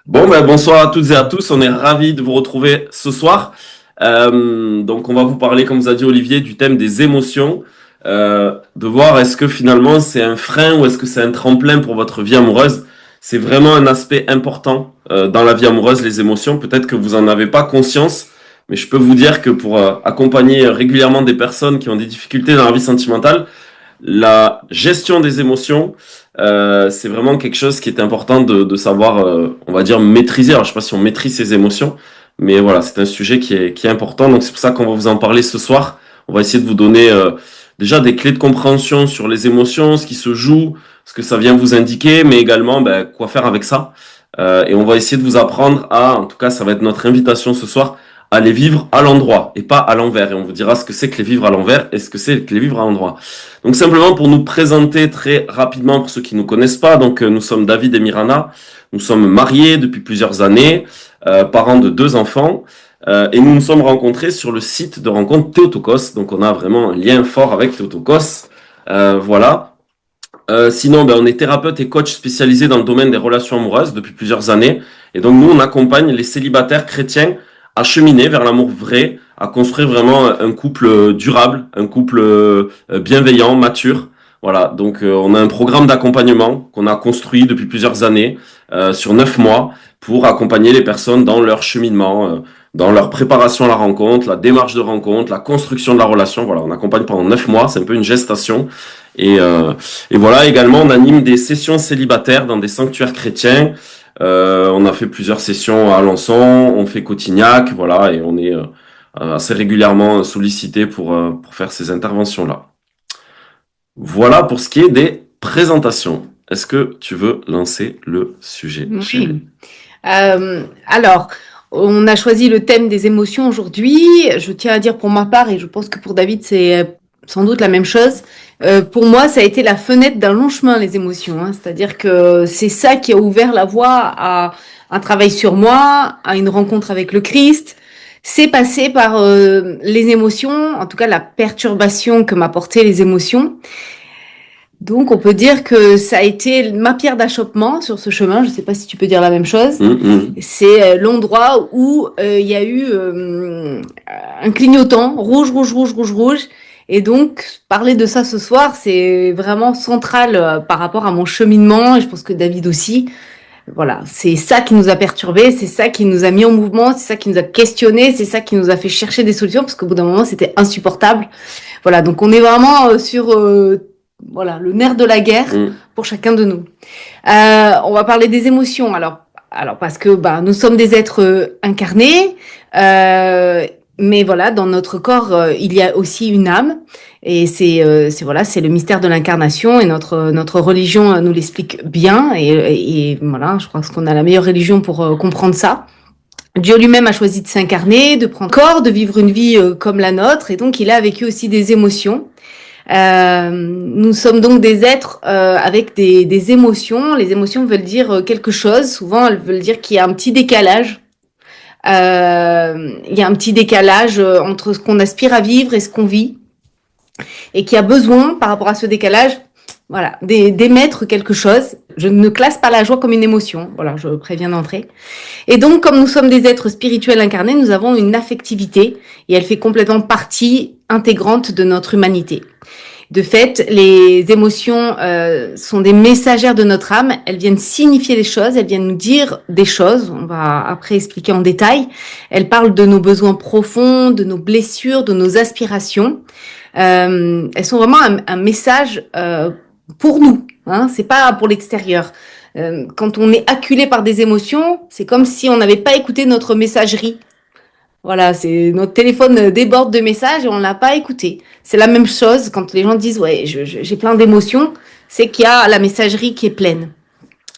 Bon, ben, bonsoir à toutes et à tous. On est ravis de vous retrouver ce soir. Donc, on va vous parler, comme vous a dit Olivier, du thème des émotions. De voir est-ce que finalement c'est un frein ou est-ce que c'est un tremplin pour votre vie amoureuse. C'est vraiment un aspect important dans la vie amoureuse, les émotions. Peut-être que vous en avez pas conscience, mais je peux vous dire que pour accompagner régulièrement des personnes qui ont des difficultés dans la vie sentimentale, la gestion des émotions, c'est vraiment quelque chose qui est important de savoir, on va dire, maîtriser. Alors, je sais pas si on maîtrise ses émotions, mais voilà, c'est un sujet qui est important. Donc, c'est pour ça qu'on va vous en parler ce soir. On va essayer de vous donner déjà des clés de compréhension sur les émotions, ce qui se joue, ce que ça vient vous indiquer, mais également ben, quoi faire avec ça. Et on va essayer de vous apprendre en tout cas, ça va être notre invitation ce soir, à les vivre à l'endroit et pas à l'envers. Et on vous dira ce que c'est que les vivre à l'envers et ce que c'est que les vivre à l'endroit. Donc simplement pour nous présenter très rapidement pour ceux qui ne nous connaissent pas, donc nous sommes David et Mirana, nous sommes mariés depuis plusieurs années, parents de 2 enfants, et nous nous sommes rencontrés sur le site de rencontre Théotokos, donc on a vraiment un lien fort avec Théotokos, voilà. Sinon, ben, on est thérapeute et coach spécialisé dans le domaine des relations amoureuses depuis plusieurs années, et donc nous on accompagne les célibataires chrétiens à cheminer vers l'amour vrai, à construire vraiment un couple durable, un couple bienveillant, mature. Voilà, donc on a un programme d'accompagnement qu'on a construit depuis plusieurs années, sur 9 mois, pour accompagner les personnes dans leur cheminement, dans leur préparation à la rencontre, la démarche de rencontre, la construction de la relation. Voilà, on accompagne pendant 9 mois, c'est un peu une gestation. Et, euh, et voilà, également, on anime des sessions célibataires dans des sanctuaires chrétiens. On a fait plusieurs sessions à Alençon, on fait Cotignac, voilà, et on est assez régulièrement sollicité pour faire ces interventions-là. Voilà pour ce qui est des présentations. Est-ce que tu veux lancer le sujet, chérie? Oui. Alors, on a choisi le thème des émotions aujourd'hui. Je tiens à dire pour ma part, et je pense que pour David, c'est sans doute la même chose. Pour moi, ça a été la fenêtre d'un long chemin, les émotions, hein. C'est-à-dire que c'est ça qui a ouvert la voie à un travail sur moi, à une rencontre avec le Christ. C'est passé par les émotions, en tout cas la perturbation que m'apportaient les émotions. Donc, on peut dire que ça a été ma pierre d'achoppement sur ce chemin. Je ne sais pas si tu peux dire la même chose. C'est l'endroit où il y a eu un clignotant, rouge, rouge, rouge, rouge, rouge. Et donc, parler de ça ce soir, c'est vraiment central par rapport à mon cheminement. Et je pense que David aussi. Voilà, c'est ça qui nous a perturbés, c'est ça qui nous a mis en mouvement, c'est ça qui nous a questionnés, c'est ça qui nous a fait chercher des solutions, parce qu'au bout d'un moment, c'était insupportable. Voilà, donc on est vraiment sur voilà, le nerf de la guerre pour chacun de nous. On va parler des émotions. Alors parce que nous sommes des êtres incarnés, mais voilà, dans notre corps, il y a aussi une âme. Et c'est voilà, c'est le mystère de l'incarnation et notre religion nous l'explique bien. Et voilà, je crois qu'on a la meilleure religion pour comprendre ça. Dieu lui-même a choisi de s'incarner, de prendre corps, de vivre une vie comme la nôtre, et donc il a vécu aussi des émotions. Nous sommes donc des êtres avec des émotions. Les émotions veulent dire quelque chose. Souvent, elles veulent dire qu'il y a un petit décalage. Il y a un petit décalage entre ce qu'on aspire à vivre et ce qu'on vit. Et qu'il y a besoin, par rapport à ce décalage, voilà, d'émettre quelque chose. Je ne classe pas la joie comme une émotion. Voilà, je préviens d'entrée. Et donc, comme nous sommes des êtres spirituels incarnés, nous avons une affectivité et elle fait complètement partie intégrante de notre humanité. De fait, les émotions sont des messagères de notre âme. Elles viennent signifier des choses, elles viennent nous dire des choses. On va après expliquer en détail. Elles parlent de nos besoins profonds, de nos blessures, de nos aspirations. Elles sont vraiment un message pour nous. Hein, c'est pas pour l'extérieur. Quand on est acculé par des émotions, c'est comme si on n'avait pas écouté notre messagerie. Voilà, c'est notre téléphone déborde de messages et on l'a pas écouté. C'est la même chose quand les gens disent ouais, j'ai plein d'émotions, c'est qu'il y a la messagerie qui est pleine.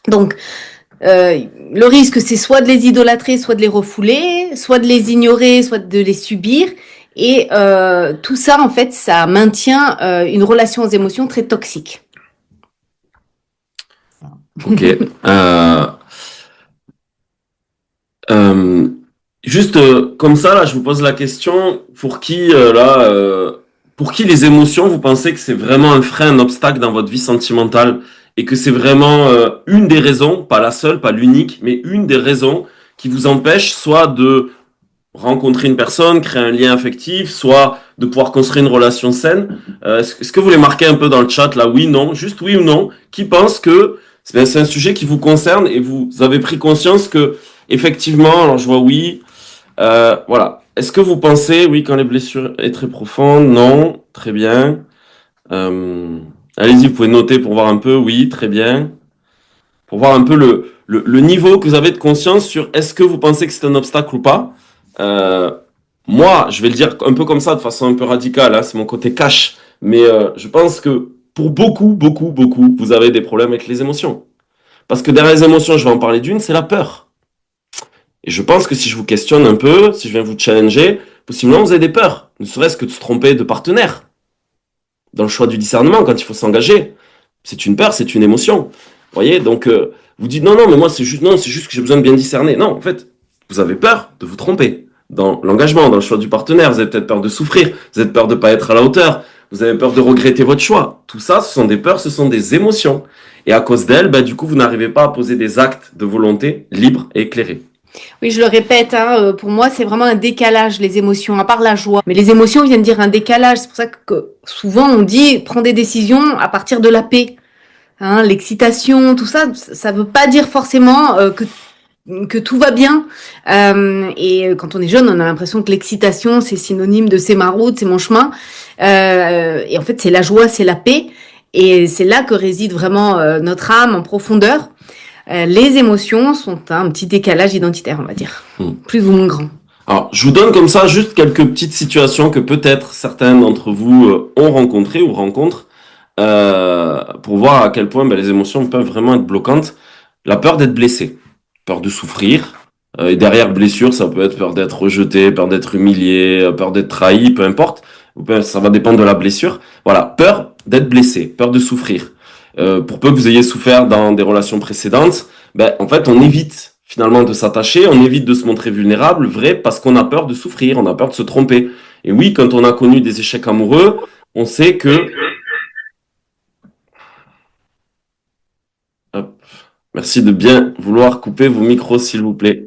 Donc le risque c'est soit de les idolâtrer, soit de les refouler, soit de les ignorer, soit de les subir. Et tout ça en fait, ça maintient une relation aux émotions très toxique. Ok. Juste comme ça, là, je vous pose la question, pour qui les émotions, vous pensez que c'est vraiment un frein, un obstacle dans votre vie sentimentale? et que c'est vraiment une des raisons, pas la seule, pas l'unique, mais une des raisons qui vous empêche soit de rencontrer une personne, créer un lien affectif, soit de pouvoir construire une relation saine. Est-ce que vous les marquez un peu dans le chat là? Oui, non, juste oui ou non? Qui pense que c'est un sujet qui vous concerne et vous avez pris conscience que effectivement, alors je vois oui, voilà. Est-ce que vous pensez, oui, quand les blessures est très profonde? Non, très bien. Euh, Allez-y, vous pouvez noter pour voir un peu, oui, très bien. Pour voir un peu le niveau que vous avez de conscience sur est-ce que vous pensez que c'est un obstacle ou pas. Euh, Moi, je vais le dire un peu comme ça, de façon un peu radicale, hein, c'est mon côté cash. Mais je pense que pour beaucoup, vous avez des problèmes avec les émotions. Parce que derrière les émotions, je vais en parler d'une, c'est la peur. Et je pense que si je vous questionne un peu, si je viens vous challenger, possiblement vous avez des peurs. Ne serait-ce que de se tromper de partenaire. Dans le choix du discernement, quand il faut s'engager. C'est une peur, c'est une émotion. Vous voyez, donc vous dites non, mais moi c'est juste, non, c'est juste que j'ai besoin de bien discerner. Non, en fait, vous avez peur de vous tromper dans l'engagement, dans le choix du partenaire. Vous avez peut-être peur de souffrir, vous avez peur de ne pas être à la hauteur, vous avez peur de regretter votre choix. Tout ça, ce sont des peurs, ce sont des émotions. Et à cause d'elles, du coup, vous n'arrivez pas à poser des actes de volonté libres et éclairés. Oui, je le répète, hein, pour moi, c'est vraiment un décalage, les émotions, à part la joie. Mais les émotions viennent dire un décalage. C'est pour ça que souvent on dit prends des décisions à partir de la paix. Hein, l'excitation, tout ça, ça veut pas dire forcément que tout va bien. Et quand on est jeune, on a l'impression que l'excitation, c'est synonyme de c'est ma route, c'est mon chemin. Et en fait, c'est la joie, c'est la paix. Et c'est là que réside vraiment notre âme en profondeur. Les émotions sont un petit décalage identitaire, on va dire. Plus ou moins grand. Alors, je vous donne comme ça juste quelques petites situations que peut-être certains d'entre vous ont rencontrées ou rencontrent pour voir à quel point les émotions peuvent vraiment être bloquantes. La peur d'être blessé, peur de souffrir, et derrière blessure, ça peut être peur d'être rejeté, peur d'être humilié, peur d'être trahi, peu importe. Ça va dépendre de la blessure. Voilà, peur d'être blessé, peur de souffrir. Pour peu que vous ayez souffert dans des relations précédentes, en fait, on évite finalement de s'attacher, on évite de se montrer vulnérable, vrai, parce qu'on a peur de souffrir, on a peur de se tromper. Et oui, quand on a connu des échecs amoureux, on sait que... Hop. Merci de bien vouloir couper vos micros, s'il vous plaît.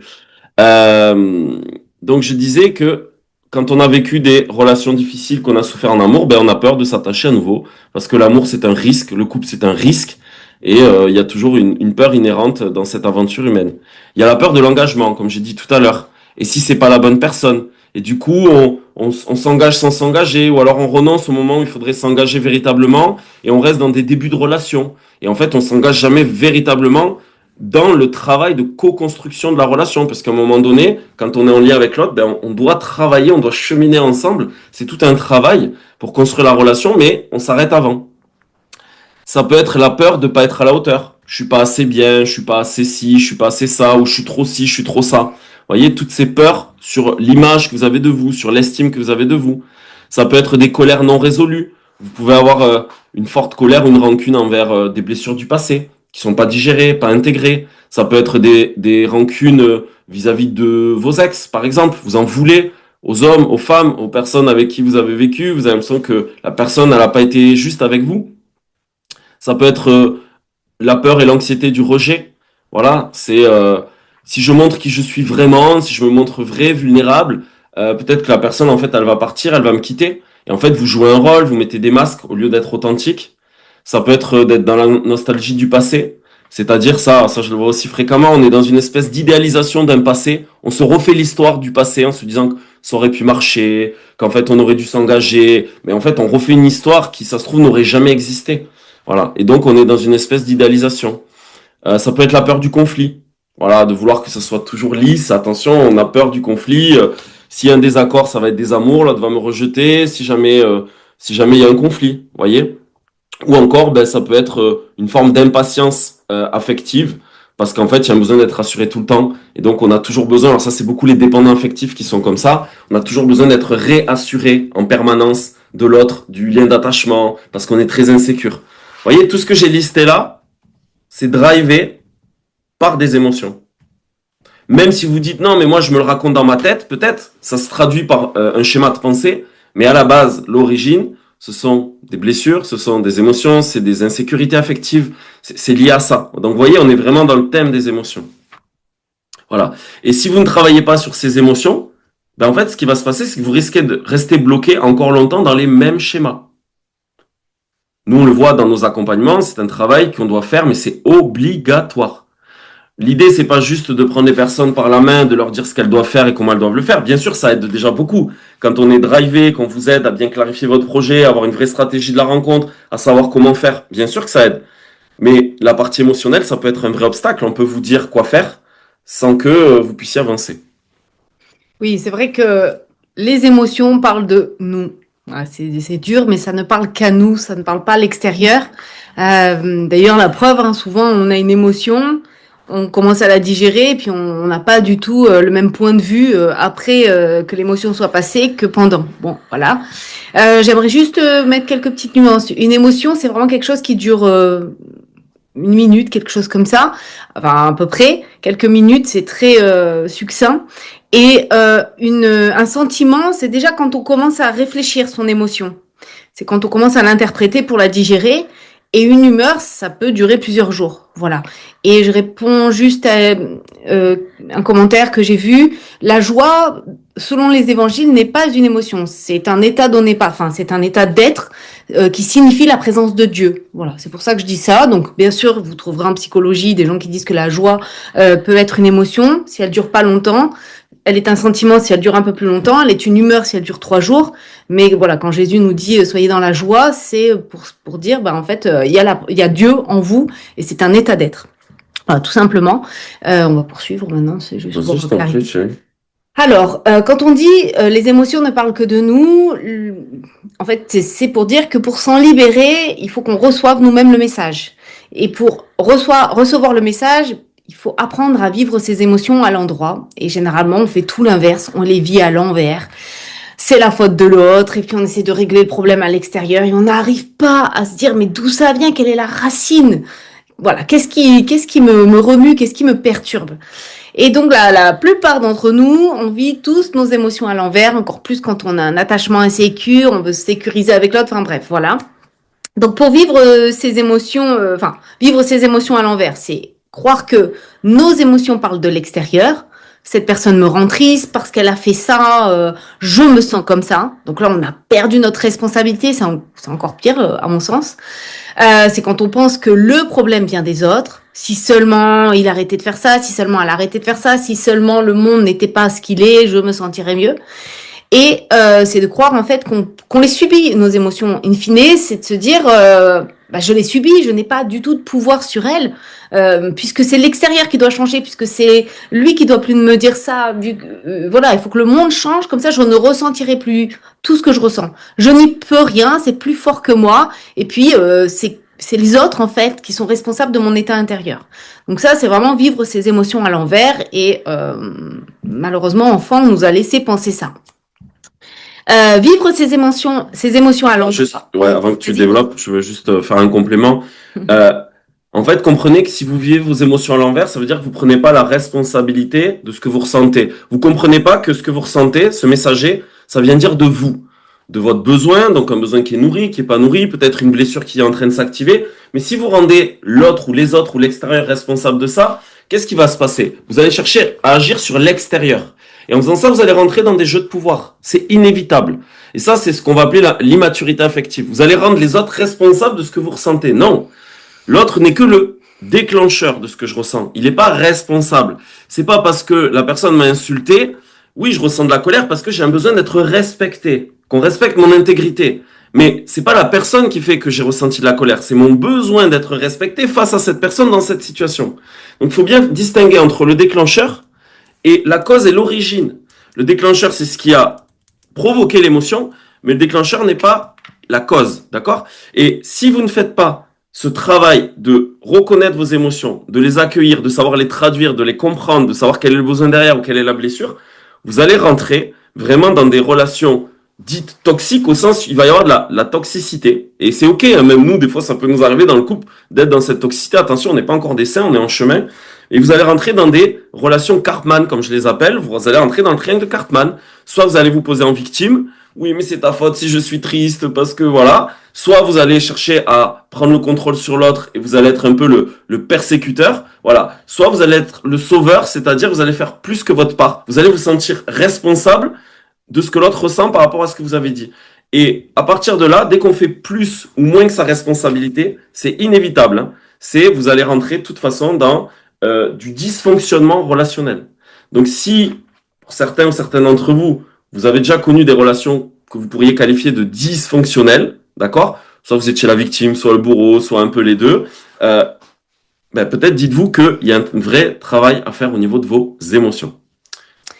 Donc, je disais que quand on a vécu des relations difficiles, qu'on a souffert en amour, on a peur de s'attacher à nouveau, parce que l'amour, c'est un risque, le couple, c'est un risque, et il y a toujours une peur inhérente dans cette aventure humaine. Il y a la peur de l'engagement, comme j'ai dit tout à l'heure. Et si c'est pas la bonne personne, et du coup, on s'engage sans s'engager, ou alors on renonce au moment où il faudrait s'engager véritablement, et on reste dans des débuts de relation. Et en fait, on s'engage jamais véritablement dans le travail de co-construction de la relation, parce qu'à un moment donné, quand on est en lien avec l'autre, on doit travailler, on doit cheminer ensemble. C'est tout un travail pour construire la relation, mais on s'arrête avant. Ça peut être la peur de pas être à la hauteur. Je suis pas assez bien, je suis pas assez ci, je suis pas assez ça, ou je suis trop ci, je suis trop ça. Vous voyez, toutes ces peurs sur l'image que vous avez de vous, sur l'estime que vous avez de vous. Ça peut être des colères non résolues. Vous pouvez avoir une forte colère, une rancune envers des blessures du passé qui sont pas digérées, pas intégrées. Ça peut être des rancunes vis-à-vis de vos ex, par exemple. Vous en voulez aux hommes, aux femmes, aux personnes avec qui vous avez vécu. Vous avez l'impression que la personne n'a pas été juste avec vous. Ça peut être la peur et l'anxiété du rejet. Voilà, c'est si je montre qui je suis vraiment, si je me montre vrai, vulnérable, peut-être que la personne, en fait, elle va partir, elle va me quitter. Et en fait, vous jouez un rôle, vous mettez des masques au lieu d'être authentique. Ça peut être d'être dans la nostalgie du passé. C'est-à-dire ça je le vois aussi fréquemment, on est dans une espèce d'idéalisation d'un passé. On se refait l'histoire du passé en se disant que ça aurait pu marcher, qu'en fait on aurait dû s'engager. Mais en fait, on refait une histoire qui, ça se trouve, n'aurait jamais existé. Voilà. Et donc, on est dans une espèce d'idéalisation. Ça peut être la peur du conflit. Voilà, de vouloir que ça soit toujours lisse. Attention, on a peur du conflit. S'il y a un désaccord, ça va être des amours. L'autre va me rejeter. Si jamais il y a un conflit, voyez. Ou encore, ça peut être une forme d'impatience affective. Parce qu'en fait, il y a besoin d'être rassuré tout le temps. Et donc, on a toujours besoin, alors ça, c'est beaucoup les dépendants affectifs qui sont comme ça. On a toujours besoin d'être réassuré en permanence de l'autre, du lien d'attachement, parce qu'on est très insécure. Vous voyez, tout ce que j'ai listé là, c'est drivé par des émotions. Même si vous dites non, mais moi je me le raconte dans ma tête, peut-être, ça se traduit par un schéma de pensée, mais à la base, l'origine, ce sont des blessures, ce sont des émotions, c'est des insécurités affectives, c'est lié à ça. Donc vous voyez, on est vraiment dans le thème des émotions. Voilà. Et si vous ne travaillez pas sur ces émotions, ben en fait, ce qui va se passer, c'est que vous risquez de rester bloqué encore longtemps dans les mêmes schémas. Nous, on le voit dans nos accompagnements, c'est un travail qu'on doit faire, mais c'est obligatoire. L'idée, c'est pas juste de prendre les personnes par la main, de leur dire ce qu'elles doivent faire et comment elles doivent le faire. Bien sûr, ça aide déjà beaucoup. Quand on est drivé, qu'on vous aide à bien clarifier votre projet, à avoir une vraie stratégie de la rencontre, à savoir comment faire, bien sûr que ça aide. Mais la partie émotionnelle, ça peut être un vrai obstacle. On peut vous dire quoi faire sans que vous puissiez avancer. Oui, c'est vrai que les émotions parlent de nous. Voilà, c'est dur, mais ça ne parle qu'à nous, ça ne parle pas à l'extérieur. D'ailleurs, la preuve, hein, souvent, on a une émotion, on commence à la digérer, et puis on n'a pas du tout le même point de vue après que l'émotion soit passée que pendant. Bon, voilà. J'aimerais juste mettre quelques petites nuances. Une émotion, c'est vraiment quelque chose qui dure une minute, quelque chose comme ça, enfin à peu près, quelques minutes, c'est très succinct. Et un sentiment, c'est déjà quand on commence à réfléchir son émotion. C'est quand on commence à l'interpréter pour la digérer. Et une humeur, ça peut durer plusieurs jours. Voilà. Et je réponds juste à un commentaire que j'ai vu. La joie, selon les évangiles, n'est pas une émotion. C'est un état donné pas. Enfin, c'est un état d'être qui signifie la présence de Dieu. Voilà. C'est pour ça que je dis ça. Donc, bien sûr, vous trouverez en psychologie des gens qui disent que la joie peut être une émotion si elle dure pas longtemps. Elle est un sentiment si elle dure un peu plus longtemps, elle est une humeur si elle dure 3 jours. Mais voilà, quand Jésus nous dit soyez dans la joie, c'est pour dire, en fait, il y a Dieu en vous et c'est un état d'être. Voilà, tout simplement. On va poursuivre maintenant, c'est juste pour clarifier. Alors, quand on dit les émotions ne parlent que de nous, en fait, c'est pour dire que pour s'en libérer, il faut qu'on reçoive nous-mêmes le message. Et pour recevoir le message, il faut apprendre à vivre ses émotions à l'endroit. Et généralement, on fait tout l'inverse. On les vit à l'envers. C'est la faute de l'autre. Et puis, on essaie de régler le problème à l'extérieur. Et on n'arrive pas à se dire, mais d'où ça vient? Quelle est la racine? Voilà. Qu'est-ce qui me remue? Qu'est-ce qui me perturbe? Et donc, la plupart d'entre nous, on vit tous nos émotions à l'envers. Encore plus quand on a un attachement insécure. On veut se sécuriser avec l'autre. Enfin, bref, voilà. Donc, pour vivre ces émotions, vivre ces émotions à l'envers, c'est croire que nos émotions parlent de l'extérieur. Cette personne me rend triste parce qu'elle a fait ça, je me sens comme ça. Donc là, on a perdu notre responsabilité, c'est encore pire à mon sens. C'est quand on pense que le problème vient des autres. Si seulement il arrêtait de faire ça, si seulement elle arrêtait de faire ça, si seulement le monde n'était pas ce qu'il est, je me sentirais mieux. Et c'est de croire en fait qu'on les subit, nos émotions. In fine, c'est de se dire je les subis, je n'ai pas du tout de pouvoir sur elles, puisque c'est l'extérieur qui doit changer, puisque c'est lui qui doit plus me dire ça. Voilà, il faut que le monde change, comme ça je ne ressentirai plus tout ce que je ressens. Je n'y peux rien, c'est plus fort que moi. Et puis c'est les autres en fait qui sont responsables de mon état intérieur. Donc ça, c'est vraiment vivre ses émotions à l'envers. Et malheureusement, enfant, on nous a laissé penser ça. Vivre ses émotions à l'envers. Avant que tu développes, je veux juste faire un complément. En fait, comprenez que si vous vivez vos émotions à l'envers, ça veut dire que vous prenez pas la responsabilité de ce que vous ressentez. Vous comprenez pas que ce que vous ressentez, ce messager, ça vient dire de vous, de votre besoin, donc un besoin qui est nourri, qui est pas nourri, peut-être une blessure qui est en train de s'activer. Mais si vous rendez l'autre ou les autres ou l'extérieur responsable de ça, qu'est-ce qui va se passer? Vous allez chercher à agir sur l'extérieur. Et en faisant ça, vous allez rentrer dans des jeux de pouvoir. C'est inévitable. Et ça, c'est ce qu'on va appeler l'immaturité affective. Vous allez rendre les autres responsables de ce que vous ressentez. Non. L'autre n'est que le déclencheur de ce que je ressens. Il n'est pas responsable. C'est pas parce que la personne m'a insulté, oui, je ressens de la colère parce que j'ai un besoin d'être respecté, qu'on respecte mon intégrité. Mais c'est pas la personne qui fait que j'ai ressenti de la colère. C'est mon besoin d'être respecté face à cette personne dans cette situation. Donc, il faut bien distinguer entre le déclencheur et la cause et l'origine. Le déclencheur, c'est ce qui a provoqué l'émotion, mais le déclencheur n'est pas la cause, d'accord? Et si vous ne faites pas ce travail de reconnaître vos émotions, de les accueillir, de savoir les traduire, de les comprendre, de savoir quel est le besoin derrière ou quelle est la blessure, vous allez rentrer vraiment dans des relations dites toxiques, au sens où il va y avoir de la toxicité. Et c'est ok, hein, même nous, des fois, ça peut nous arriver dans le couple d'être dans cette toxicité. Attention, on n'est pas encore des saints, on est en chemin. Et vous allez rentrer dans des relations Cartman, comme je les appelle. Vous allez rentrer dans le triangle de Cartman. Soit vous allez vous poser en victime, oui, mais c'est ta faute si je suis triste parce que voilà. Soit vous allez chercher à prendre le contrôle sur l'autre et vous allez être un peu le persécuteur. Voilà. Soit vous allez être le sauveur, c'est-à-dire vous allez faire plus que votre part. Vous allez vous sentir responsable de ce que l'autre ressent par rapport à ce que vous avez dit. Et à partir de là, dès qu'on fait plus ou moins que sa responsabilité, c'est inévitable, hein. Vous allez rentrer de toute façon dans du dysfonctionnement relationnel. Donc si, pour certains ou certaines d'entre vous, vous avez déjà connu des relations que vous pourriez qualifier de dysfonctionnelles, d'accord? Soit vous étiez la victime, soit le bourreau, soit un peu les deux. Peut-être dites-vous qu'il y a un vrai travail à faire au niveau de vos émotions.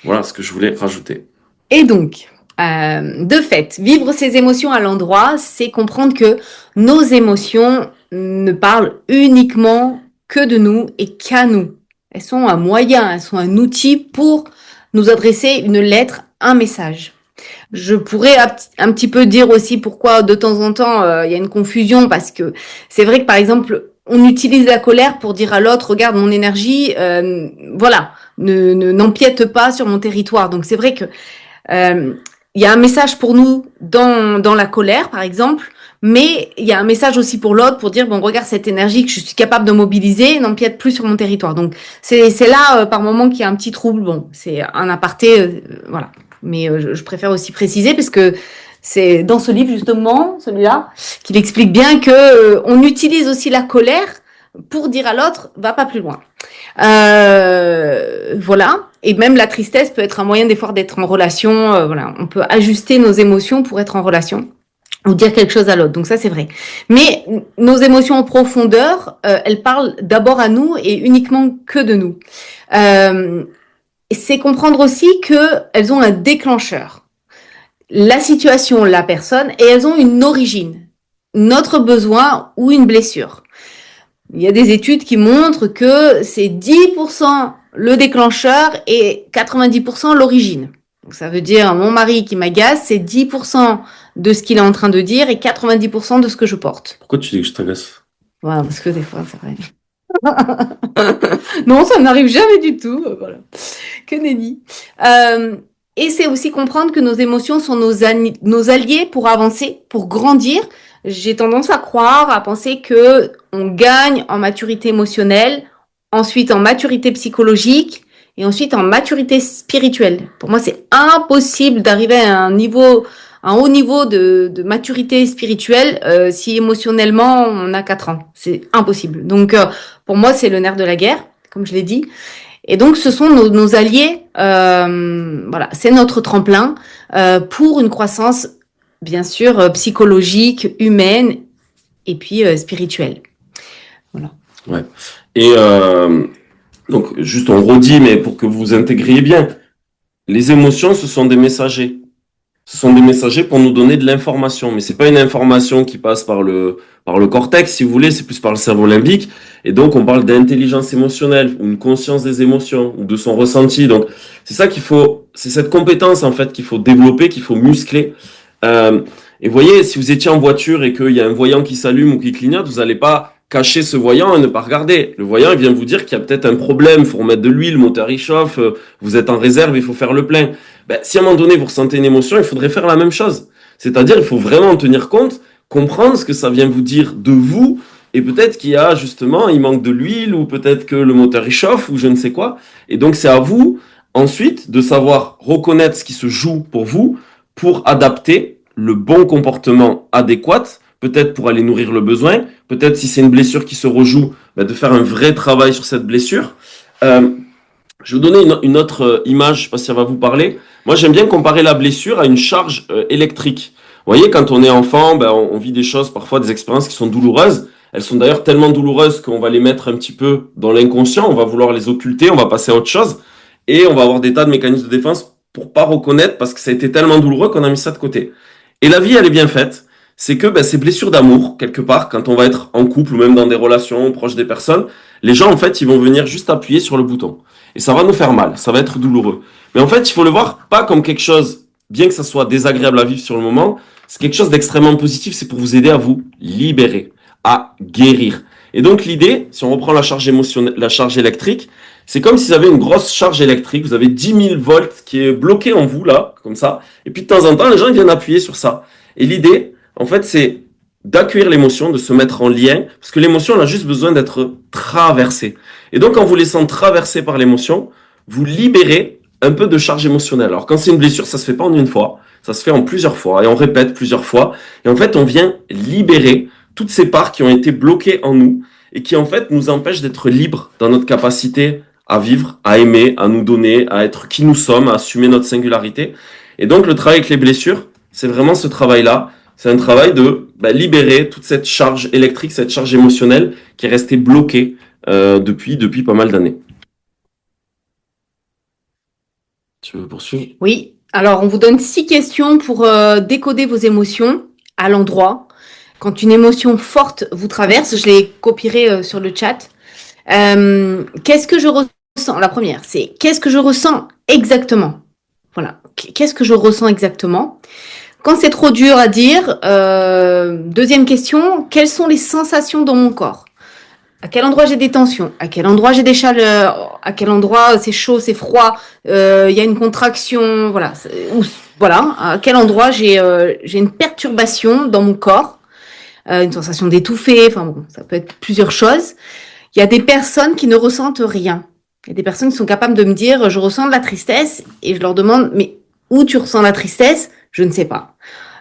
Voilà ce que je voulais rajouter. Et donc, de fait, vivre ses émotions à l'endroit, c'est comprendre que nos émotions ne parlent uniquement que de nous et qu'à nous. Elles sont un moyen, elles sont un outil pour nous adresser une lettre, un message. Je pourrais un petit peu dire aussi pourquoi de temps en temps il y a une confusion, parce que c'est vrai que par exemple on utilise la colère pour dire à l'autre regarde mon énergie, voilà, n'empiète pas sur mon territoire. Donc c'est vrai que il y a un message pour nous dans la colère par exemple, mais il y a un message aussi pour l'autre pour dire bon regarde cette énergie que je suis capable de mobiliser, n'empiète plus sur mon territoire. Donc c'est là par moment qu'il y a un petit trouble. Bon, c'est un aparté, voilà. Mais je préfère aussi préciser parce que c'est dans ce livre justement, celui-là, qu'il explique bien que on utilise aussi la colère pour dire à l'autre va pas plus loin. Voilà. Et même la tristesse peut être un moyen des fois d'être en relation. Voilà, on peut ajuster nos émotions pour être en relation ou dire quelque chose à l'autre. Donc ça c'est vrai. Mais nos émotions en profondeur, elles parlent d'abord à nous et uniquement que de nous. C'est comprendre aussi qu'elles ont un déclencheur. La situation, la personne, et elles ont une origine, notre besoin ou une blessure. Il y a des études qui montrent que c'est 10% le déclencheur et 90% l'origine. Donc ça veut dire mon mari qui m'agace, c'est 10% de ce qu'il est en train de dire et 90% de ce que je porte. Pourquoi tu dis que je t'agace? Voilà, parce que des fois, c'est vrai. Non, ça n'arrive jamais du tout. Voilà. Que nenni. Et c'est aussi comprendre que nos émotions sont nos alliés pour avancer, pour grandir. J'ai tendance à croire, à penser que on gagne en maturité émotionnelle, ensuite en maturité psychologique et ensuite en maturité spirituelle. Pour moi, c'est impossible d'arriver à un haut niveau de maturité spirituelle si émotionnellement on a 4 ans. C'est impossible. Donc, pour moi, c'est le nerf de la guerre, comme je l'ai dit. Et donc, ce sont nos alliés. Voilà, c'est notre tremplin pour une croissance, bien sûr, psychologique, humaine et puis spirituelle. Voilà. Ouais. Et donc, juste on redit, mais pour que vous intégriez bien, les émotions, ce sont des messagers. Ce sont des messagers pour nous donner de l'information, mais c'est pas une information qui passe par le cortex, si vous voulez, c'est plus par le cerveau limbique. Et donc, on parle d'intelligence émotionnelle, ou une conscience des émotions, ou de son ressenti. Donc, c'est ça c'est cette compétence, en fait, qu'il faut développer, qu'il faut muscler. Et vous voyez, si vous étiez en voiture et qu'il y a un voyant qui s'allume ou qui clignote, vous n'allez pas cacher ce voyant et ne pas regarder. Le voyant, il vient vous dire qu'il y a peut-être un problème, il faut remettre de l'huile, le moteur il chauffe, vous êtes en réserve, il faut faire le plein. Si à un moment donné vous ressentez une émotion, il faudrait faire la même chose. C'est-à-dire, il faut vraiment en tenir compte, comprendre ce que ça vient vous dire de vous, et peut-être qu'il y a justement, il manque de l'huile, ou peut-être que le moteur il chauffe, ou je ne sais quoi. Et donc c'est à vous, ensuite, de savoir reconnaître ce qui se joue pour vous, pour adapter le bon comportement adéquat, peut-être pour aller nourrir le besoin, peut-être si c'est une blessure qui se rejoue, de faire un vrai travail sur cette blessure. Je vais vous donner une autre image, je ne sais pas si ça va vous parler. Moi, j'aime bien comparer la blessure à une charge électrique. Vous voyez, quand on est enfant, on vit des choses, parfois des expériences qui sont douloureuses. Elles sont d'ailleurs tellement douloureuses qu'on va les mettre un petit peu dans l'inconscient, on va vouloir les occulter, on va passer à autre chose, et on va avoir des tas de mécanismes de défense pour pas reconnaître, parce que ça a été tellement douloureux qu'on a mis ça de côté. Et la vie, elle est bien faite. C'est que ces blessures d'amour, quelque part, quand on va être en couple ou même dans des relations proches des personnes, les gens, en fait, ils vont venir juste appuyer sur le bouton. Et ça va nous faire mal, ça va être douloureux. Mais en fait, il faut le voir pas comme quelque chose, bien que ça soit désagréable à vivre sur le moment, c'est quelque chose d'extrêmement positif, c'est pour vous aider à vous libérer, à guérir. Et donc l'idée, si on reprend la charge émotionnelle, la charge électrique, C'est comme si vous avez une grosse charge électrique, vous avez 10 000 volts qui est bloqué en vous, là, comme ça. Et puis de temps en temps, les gens ils viennent appuyer sur ça. Et l'idée, en fait, c'est d'accueillir l'émotion, de se mettre en lien, parce que l'émotion, elle a juste besoin d'être traversée. Et donc, en vous laissant traverser par l'émotion, vous libérez un peu de charge émotionnelle. Alors, quand c'est une blessure, ça se fait pas en une fois, ça se fait en plusieurs fois, et on répète plusieurs fois. Et en fait, on vient libérer toutes ces parts qui ont été bloquées en nous, et qui, en fait, nous empêchent d'être libres dans notre capacité à vivre, à aimer, à nous donner, à être qui nous sommes, à assumer notre singularité. Et donc, le travail avec les blessures, c'est vraiment ce travail-là. C'est un travail de libérer toute cette charge électrique, cette charge émotionnelle qui est restée bloquée depuis pas mal d'années. Tu veux poursuivre? Oui. Alors, on vous donne 6 questions pour décoder vos émotions à l'endroit. Quand une émotion forte vous traverse, je les copierai sur le chat. Qu'est-ce que je ressens? La première, c'est qu'est-ce que je ressens exactement? Voilà. Qu'est-ce que je ressens exactement? Quand c'est trop dur à dire, deuxième question, quelles sont les sensations dans mon corps? À quel endroit j'ai des tensions? À quel endroit j'ai des chaleurs? À quel endroit c'est chaud, c'est froid? Il y a une contraction, voilà. Voilà. À quel endroit j'ai une perturbation dans mon corps? Une sensation d'étouffer, enfin bon, ça peut être plusieurs choses. Il y a des personnes qui ne ressentent rien. Il y a des personnes qui sont capables de me dire, je ressens de la tristesse, et je leur demande, mais où tu ressens la tristesse? Je ne sais pas.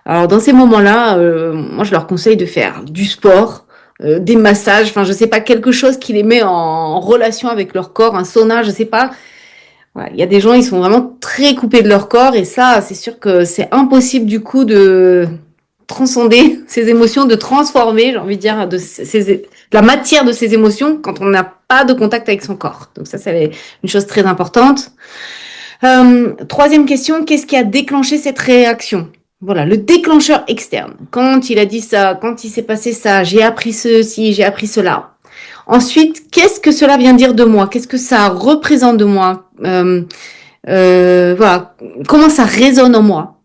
Alors dans ces moments-là, moi je leur conseille de faire du sport, des massages, enfin je sais pas, quelque chose qui les met en relation avec leur corps, un sauna, je sais pas. Voilà, il y a des gens, ils sont vraiment très coupés de leur corps, et ça, c'est sûr que c'est impossible du coup de transcender ces émotions, de transformer, j'ai envie de dire, la matière de ces émotions quand on n'a pas de contact avec son corps. Donc ça, c'est une chose très importante. Troisième question, qu'est-ce qui a déclenché cette réaction? Voilà, le déclencheur externe. Quand il a dit ça, quand il s'est passé ça, j'ai appris ceci, j'ai appris cela. Ensuite, qu'est-ce que cela vient dire de moi? Qu'est-ce que ça représente de moi? Voilà, comment ça résonne en moi?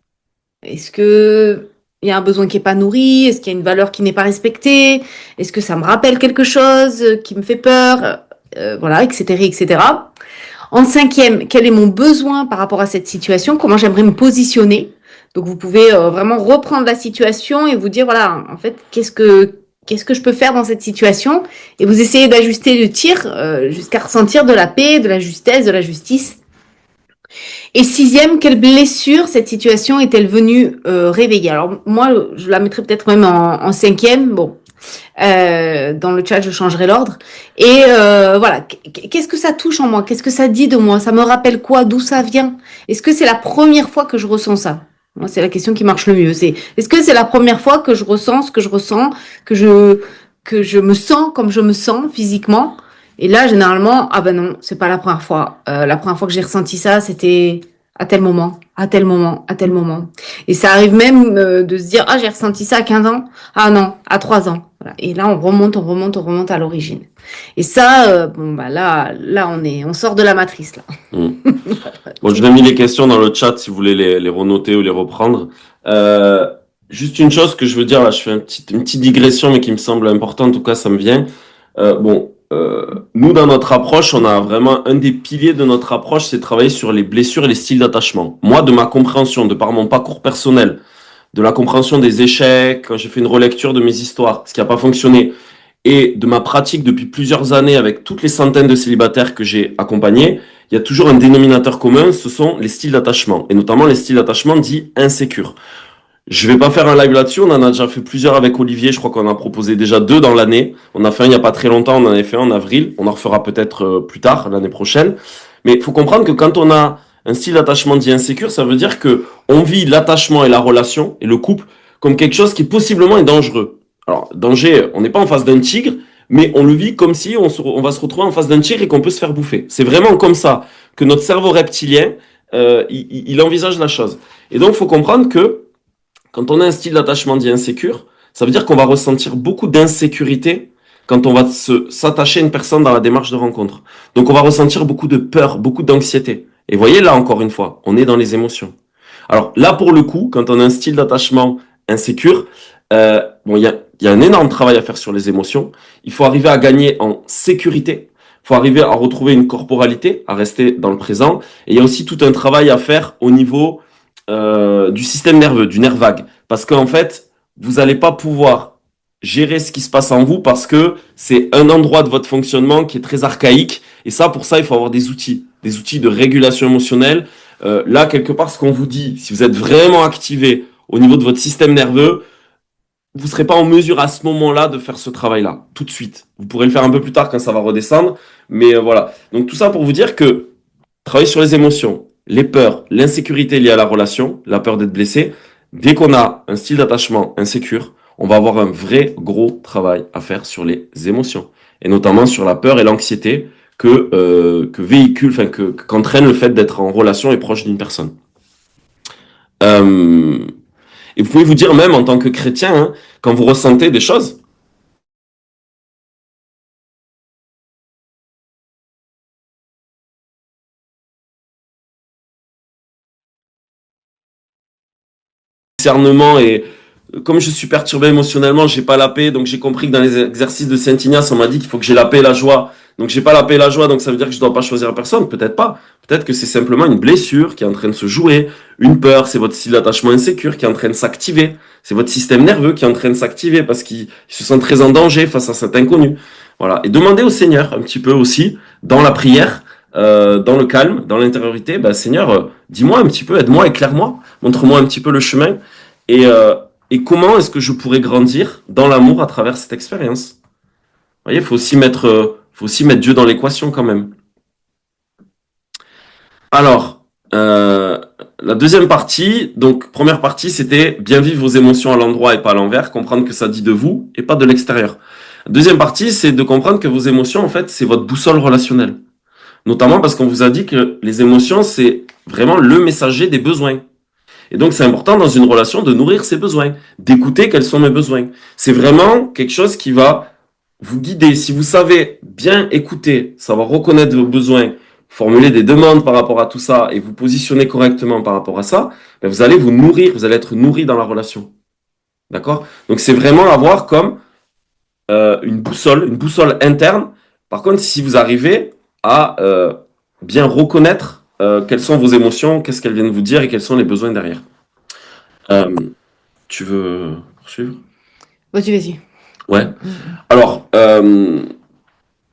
Est-ce que il y a un besoin qui n'est pas nourri? Est-ce qu'il y a une valeur qui n'est pas respectée? Est-ce que ça me rappelle quelque chose qui me fait peur? Voilà, etc., etc. En cinquième, quel est mon besoin par rapport à cette situation? Comment j'aimerais me positionner? Donc, vous pouvez vraiment reprendre la situation et vous dire, voilà, en fait, qu'est-ce que je peux faire dans cette situation? Et vous essayez d'ajuster le tir jusqu'à ressentir de la paix, de la justesse, de la justice. Et sixième, quelle blessure cette situation est-elle venue réveiller? Alors moi, je la mettrais peut-être même en cinquième. Bon, dans le chat, je changerai l'ordre. Et voilà, qu'est-ce que ça touche en moi? Qu'est-ce que ça dit de moi? Ça me rappelle quoi? D'où ça vient? Est-ce que c'est la première fois que je ressens ça? Moi, c'est la question qui marche le mieux. Est-ce que c'est la première fois que je ressens ce que je ressens, que je me sens comme je me sens physiquement? Et là, généralement, ah ben non, c'est pas la première fois. La première fois que j'ai ressenti ça, c'était à tel moment, à tel moment, à tel moment. Et ça arrive même de se dire, ah, j'ai ressenti ça à 15 ans. Ah non, à 3 ans. Voilà. Et là, on remonte à l'origine. Et ça, bon, bah là, on sort de la matrice, là. Bon, je vais mis les questions dans le chat si vous voulez les renoter ou les reprendre. Juste une chose que je veux dire, là, je fais une petite digression, mais qui me semble importante, en tout cas, ça me vient. Nous, dans notre approche, on a vraiment un des piliers de notre approche, c'est de travailler sur les blessures et les styles d'attachement. Moi, de ma compréhension, de par mon parcours personnel, de la compréhension des échecs, quand j'ai fait une relecture de mes histoires, ce qui n'a pas fonctionné, et de ma pratique depuis plusieurs années avec toutes les centaines de célibataires que j'ai accompagnés, il y a toujours un dénominateur commun, ce sont les styles d'attachement, et notamment les styles d'attachement dits insécures. Je vais pas faire un live là-dessus, on en a déjà fait plusieurs avec Olivier, je crois qu'on a proposé déjà 2 dans l'année. On a fait un il y a pas très longtemps, on en avait fait un en avril, on en refera peut-être plus tard, l'année prochaine. Mais il faut comprendre que quand on a un style d'attachement dit insécure, ça veut dire que on vit l'attachement et la relation et le couple comme quelque chose qui possiblement est dangereux. Alors, danger, on n'est pas en face d'un tigre, mais on le vit comme si on va se retrouver en face d'un tigre et qu'on peut se faire bouffer. C'est vraiment comme ça que notre cerveau reptilien, il envisage la chose. Et donc, il faut comprendre que quand on a un style d'attachement dit insécure, ça veut dire qu'on va ressentir beaucoup d'insécurité quand on va s'attacher à une personne dans la démarche de rencontre. Donc on va ressentir beaucoup de peur, beaucoup d'anxiété. Et voyez là encore une fois, on est dans les émotions. Alors là pour le coup, quand on a un style d'attachement insécure, il y a un énorme travail à faire sur les émotions. Il faut arriver à gagner en sécurité. faut arriver à retrouver une corporalité, à rester dans le présent. Et il y a aussi tout un travail à faire au niveau du système nerveux, du nerf vague. Parce qu'en fait, vous n'allez pas pouvoir gérer ce qui se passe en vous parce que c'est un endroit de votre fonctionnement qui est très archaïque. Et ça, pour ça, il faut avoir des outils de régulation émotionnelle. Là, quelque part, ce qu'on vous dit, si vous êtes vraiment activé au niveau de votre système nerveux, vous ne serez pas en mesure à ce moment-là de faire ce travail-là, tout de suite. Vous pourrez le faire un peu plus tard quand ça va redescendre. Mais voilà. Donc tout ça pour vous dire que travailler sur les émotions, les peurs, l'insécurité liée à la relation, la peur d'être blessé, dès qu'on a un style d'attachement insécure, on va avoir un vrai gros travail à faire sur les émotions. Et notamment sur la peur et l'anxiété que véhicule, qu'entraîne le fait d'être en relation et proche d'une personne. Et vous pouvez vous dire même en tant que chrétien, hein, quand vous ressentez des choses, discernement et comme je suis perturbé émotionnellement, j'ai pas la paix, donc j'ai compris que dans les exercices de Saint Ignace, on m'a dit qu'il faut que j'ai la paix et la joie. Donc j'ai pas la paix et la joie, donc ça veut dire que je dois pas choisir personne. Peut-être pas. Peut-être que c'est simplement une blessure qui est en train de se jouer. Une peur, c'est votre style d'attachement insécure qui est en train de s'activer. C'est votre système nerveux qui est en train de s'activer parce qu'il se sent très en danger face à cet inconnu. Voilà. Et demandez au Seigneur un petit peu aussi, dans la prière, dans le calme, dans l'intériorité, bah, Seigneur, dis-moi un petit peu, aide-moi, éclaire-moi, montre-moi un petit peu le chemin. Et comment est-ce que je pourrais grandir dans l'amour à travers cette expérience? Vous voyez, faut aussi mettre Dieu dans l'équation quand même. Alors, la deuxième partie, donc première partie, c'était bien vivre vos émotions à l'endroit et pas à l'envers, comprendre que ça dit de vous et pas de l'extérieur. Deuxième partie, c'est de comprendre que vos émotions, en fait, c'est votre boussole relationnelle. Notamment parce qu'on vous a dit que les émotions, c'est vraiment le messager des besoins. Et donc, c'est important dans une relation de nourrir ses besoins, d'écouter quels sont mes besoins. C'est vraiment quelque chose qui va vous guider. Si vous savez bien écouter, savoir reconnaître vos besoins, formuler des demandes par rapport à tout ça et vous positionner correctement par rapport à ça, ben vous allez vous nourrir, vous allez être nourri dans la relation. D'accord? Donc, c'est vraiment avoir comme une boussole interne. Par contre, si vous arrivez à bien reconnaître quelles sont vos émotions, qu'est-ce qu'elles viennent vous dire et quels sont les besoins derrière. Euh, Tu veux poursuivre? Vas-y, vas-y. Ouais. Alors,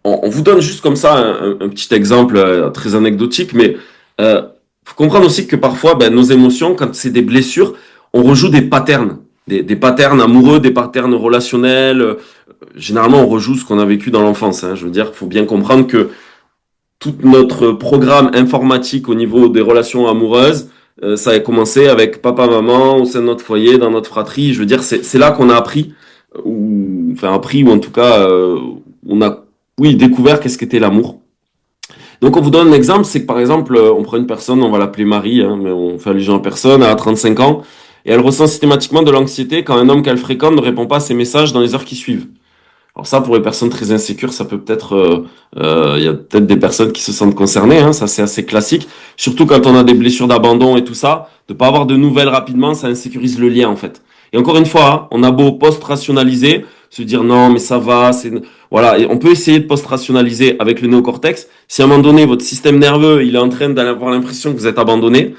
on vous donne juste comme ça un petit exemple très anecdotique, mais faut comprendre aussi que parfois, ben, nos émotions, quand c'est des blessures, on rejoue des patterns, des patterns amoureux, des patterns relationnels. Généralement, on rejoue ce qu'on a vécu dans l'enfance. Hein. Je veux dire, il faut bien comprendre que tout notre programme informatique au niveau des relations amoureuses, ça a commencé avec papa, maman, au sein de notre foyer, dans notre fratrie. Je veux dire, c'est là qu'on a appris, ou en tout cas, on a, oui, découvert qu'est-ce qu'était l'amour. Donc, on vous donne un exemple, c'est que par exemple, on prend une personne, on va l'appeler Marie, hein, mais on fait allusion à personne, elle a 35 ans, et elle ressent systématiquement de l'anxiété quand un homme qu'elle fréquente ne répond pas à ses messages dans les heures qui suivent. Alors ça, pour les personnes très insécures, ça peut peut-être, il y a peut-être des personnes qui se sentent concernées, hein, ça c'est assez classique. Surtout quand on a des blessures d'abandon et tout ça, de pas avoir de nouvelles rapidement, ça insécurise le lien en fait. Et encore une fois, hein, on a beau post-rationaliser, se dire non mais ça va, c'est voilà, et on peut essayer de post-rationaliser avec le néocortex. Si à un moment donné votre système nerveux il est en train d'avoir l'impression que vous êtes abandonné,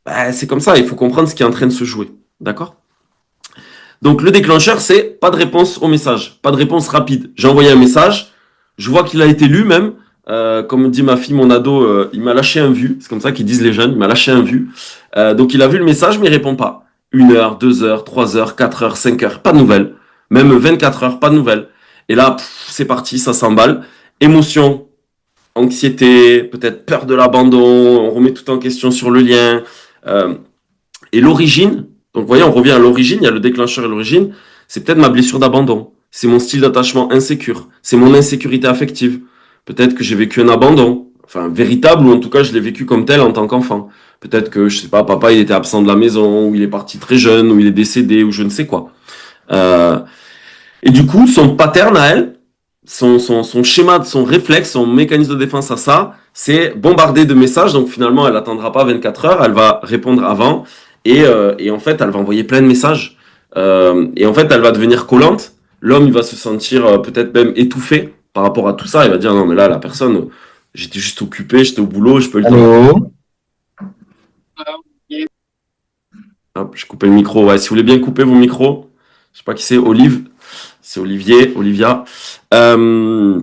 ben, c'est comme ça. Il faut comprendre ce qui est en train de se jouer, d'accord? Donc le déclencheur, c'est pas de réponse au message, pas de réponse rapide. J'ai envoyé un message, je vois qu'il a été lu même. Comme dit ma fille, mon ado, il m'a lâché un vu. C'est comme ça qu'ils disent les jeunes, il m'a lâché un vu. Donc il a vu le message, mais il répond pas. 1 heure, 2 heures, 3 heures, 4 heures, 5 heures, pas de nouvelles. Même 24 heures, pas de nouvelles. Et là, c'est parti, ça s'emballe. Émotion, anxiété, peut-être peur de l'abandon, on remet tout en question sur le lien. Euh, et l'origine, donc vous voyez, on revient à l'origine, il y a le déclencheur et l'origine, c'est peut-être ma blessure d'abandon, c'est mon style d'attachement insécure, c'est mon insécurité affective. Peut-être que j'ai vécu un abandon, enfin véritable, ou en tout cas je l'ai vécu comme tel en tant qu'enfant. Peut-être que, je sais pas, papa il était absent de la maison, ou il est parti très jeune, ou il est décédé, ou je ne sais quoi. Euh, et du coup, son pattern à elle, son schéma, son réflexe, son mécanisme de défense à ça, c'est bombarder de messages. Donc finalement, elle attendra pas 24 heures, elle va répondre avant. Et en fait, elle va envoyer plein de messages. Et en fait, elle va devenir collante. L'homme, il va se sentir peut-être même étouffé. par rapport à tout ça, il va dire non, mais là, la personne, j'étais juste occupé, j'étais au boulot, j'ai pas eu le temps. Allô? Hop, j'ai coupé le micro. Ouais, si vous voulez bien couper vos micros, je sais pas qui c'est, Olive, c'est Olivier, Olivia. Euh,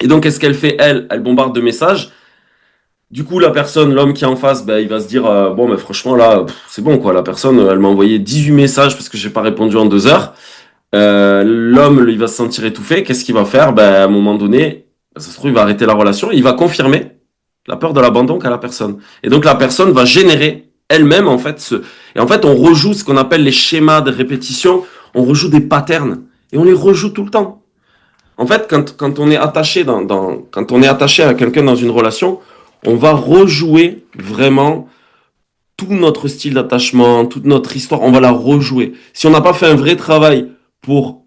et donc, qu'est-ce qu'elle fait, elle? Elle bombarde de messages. Du coup, la personne, l'homme qui est en face, ben, il va se dire, bon, mais franchement, là, c'est bon, quoi. La personne, elle m'a envoyé 18 messages parce que j'ai pas répondu en 2 heures. L'homme, il va se sentir étouffé. Qu'est-ce qu'il va faire? Ben, à un moment donné, ça se trouve, il va arrêter la relation. Il va confirmer la peur de l'abandon qu'a la personne. Et donc, la personne va générer elle-même, en fait, et en fait, on rejoue ce qu'on appelle les schémas de répétition. On rejoue des patterns. Et on les rejoue tout le temps. En fait, quand on est attaché quand on est attaché à quelqu'un dans une relation, on va rejouer vraiment tout notre style d'attachement, toute notre histoire, on va la rejouer. Si on n'a pas fait un vrai travail pour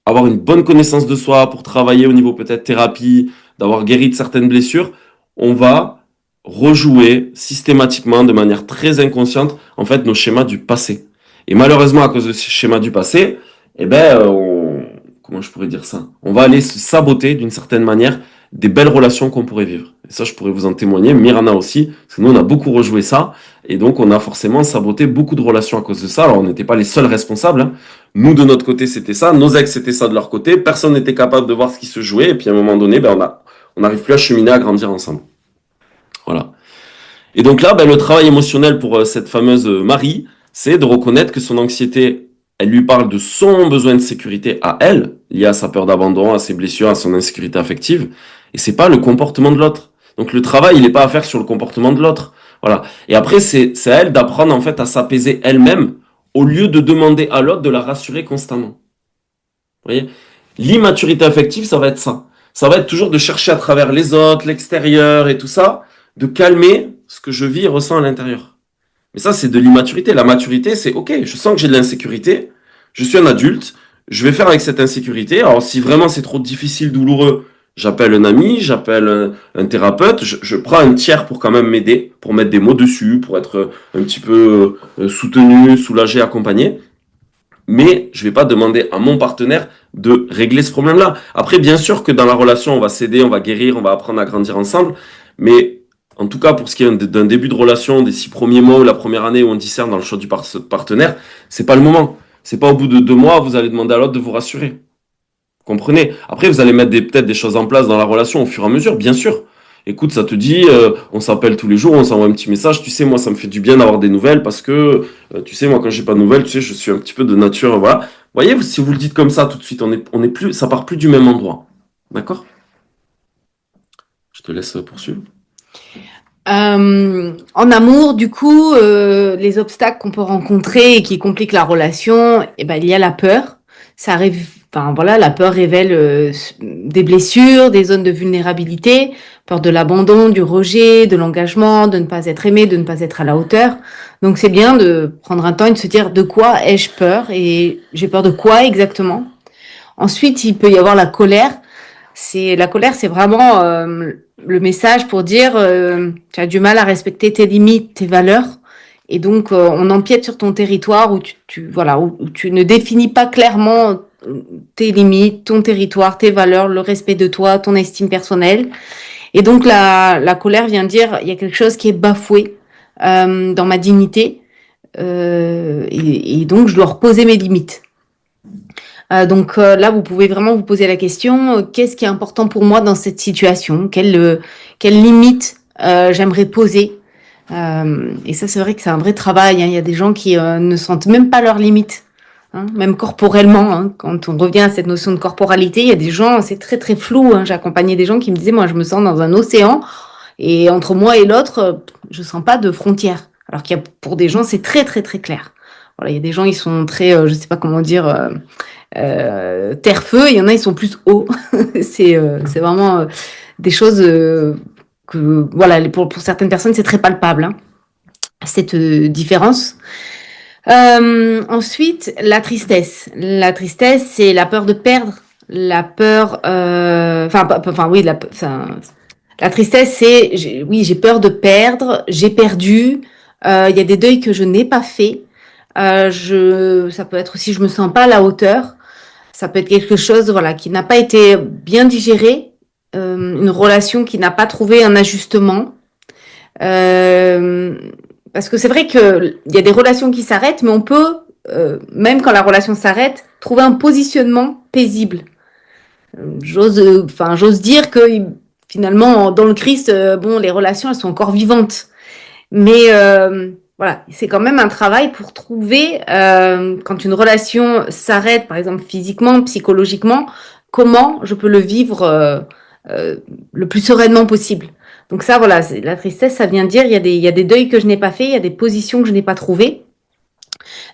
avoir une bonne connaissance de soi, pour travailler au niveau peut-être thérapie, d'avoir guéri de certaines blessures, on va rejouer systématiquement, de manière très inconsciente, en fait, nos schémas du passé. Et malheureusement, à cause de ces schémas du passé, eh ben, comment je pourrais dire ça? On va aller se saboter d'une certaine manière des belles relations qu'on pourrait vivre. Et ça, je pourrais vous en témoigner. Mirana aussi, parce que nous, on a beaucoup rejoué ça. Et donc, on a forcément saboté beaucoup de relations à cause de ça. Alors, on n'était pas les seuls responsables, hein. Nous, de notre côté, c'était ça. Nos ex, c'était ça de leur côté. Personne n'était capable de voir ce qui se jouait. Et puis, à un moment donné, ben, on n'arrive plus à cheminer, à grandir ensemble. Voilà. Et donc là, ben, le travail émotionnel pour cette fameuse Marie, c'est de reconnaître que son anxiété, elle lui parle de son besoin de sécurité à elle, lié à sa peur d'abandon, à ses blessures, à son insécurité affective. Et c'est pas le comportement de l'autre. Donc le travail, il n'est pas à faire sur le comportement de l'autre. Voilà. Et après, c'est à elle d'apprendre en fait à s'apaiser elle-même au lieu de demander à l'autre de la rassurer constamment. Vous voyez? L'immaturité affective, ça va être ça. Ça va être toujours de chercher à travers les autres, l'extérieur et tout ça, de calmer ce que je vis et ressens à l'intérieur. Mais ça, c'est de l'immaturité. La maturité, c'est OK, je sens que j'ai de l'insécurité, je suis un adulte, je vais faire avec cette insécurité. Alors, si vraiment c'est trop difficile, douloureux, j'appelle un ami, j'appelle un thérapeute, je prends un tiers pour quand même m'aider, pour mettre des mots dessus, pour être un petit peu soutenu, soulagé, accompagné. Mais je vais pas demander à mon partenaire de régler ce problème-là. Après, bien sûr que dans la relation, on va s'aider, on va guérir, on va apprendre à grandir ensemble. Mais en tout cas, pour ce qui est d'un début de relation, des 6 premiers mois ou la première année où on discerne dans le choix du partenaire, c'est pas le moment. C'est pas au bout de 2 mois, vous allez demander à l'autre de vous rassurer. Comprenez? Après, vous allez mettre peut-être des choses en place dans la relation au fur et à mesure, bien sûr. Écoute, ça te dit, on s'appelle tous les jours, on s'envoie un petit message. Tu sais, moi, ça me fait du bien d'avoir des nouvelles parce que, tu sais, moi, quand j'ai pas de nouvelles, tu sais, je suis un petit peu de nature, voilà. Vous voyez, si vous le dites comme ça tout de suite, on est plus, ça part plus du même endroit. D'accord? Je te laisse poursuivre. En amour, du coup, les obstacles qu'on peut rencontrer et qui compliquent la relation, eh ben, il y a la peur. Ça arrive, enfin voilà, la peur révèle des blessures, des zones de vulnérabilité, peur de l'abandon, du rejet, de l'engagement, de ne pas être aimé, de ne pas être à la hauteur. Donc c'est bien de prendre un temps et de se dire de quoi ai-je peur et j'ai peur de quoi exactement. Ensuite, il peut y avoir la colère. La colère, c'est vraiment le message pour dire tu as du mal à respecter tes limites, tes valeurs, et donc on empiète sur ton territoire où voilà où tu ne définis pas clairement tes limites, ton territoire, tes valeurs, le respect de toi, ton estime personnelle. Et donc la colère vient dire il y a quelque chose qui est bafoué dans ma dignité et donc je dois reposer mes limites. Donc là, vous pouvez vraiment vous poser la question, qu'est-ce qui est important pour moi dans cette situation? Quelle limite j'aimerais poser? Et ça, c'est vrai que c'est un vrai travail, hein. Il y a des gens qui ne sentent même pas leurs limites, hein, même corporellement, hein. Quand on revient à cette notion de corporalité, il y a des gens, c'est très très flou, hein. J'ai accompagné des gens qui me disaient, moi, je me sens dans un océan et entre moi et l'autre, je sens pas de frontières. Alors qu'il y a pour des gens, c'est très très très clair. Voilà, il y a des gens, ils sont très, je sais pas comment dire. Terre-feu, il y en a, ils sont plus hauts. C'est vraiment des choses que, voilà, pour certaines personnes, c'est très palpable, hein, cette différence. Ensuite, la tristesse. La tristesse, c'est la peur de perdre, la peur, oui, la tristesse, c'est, j'ai peur de perdre, j'ai perdu, il y a des deuils que je n'ai pas fait. Ça peut être aussi, je me sens pas à la hauteur. Ça peut être quelque chose, voilà, qui n'a pas été bien digéré une relation qui n'a pas trouvé un ajustement. Parce que c'est vrai qu'il y a des relations qui s'arrêtent, mais on peut, même quand la relation s'arrête, trouver un positionnement paisible. J'ose dire que finalement, dans le Christ, bon, les relations, elles sont encore vivantes. Mais voilà, c'est quand même un travail pour trouver, quand une relation s'arrête, par exemple physiquement, psychologiquement, comment je peux le vivre le plus sereinement possible. Donc ça, voilà, la tristesse, ça vient dire, il y a des deuils que je n'ai pas fait, il y a des positions que je n'ai pas trouvées.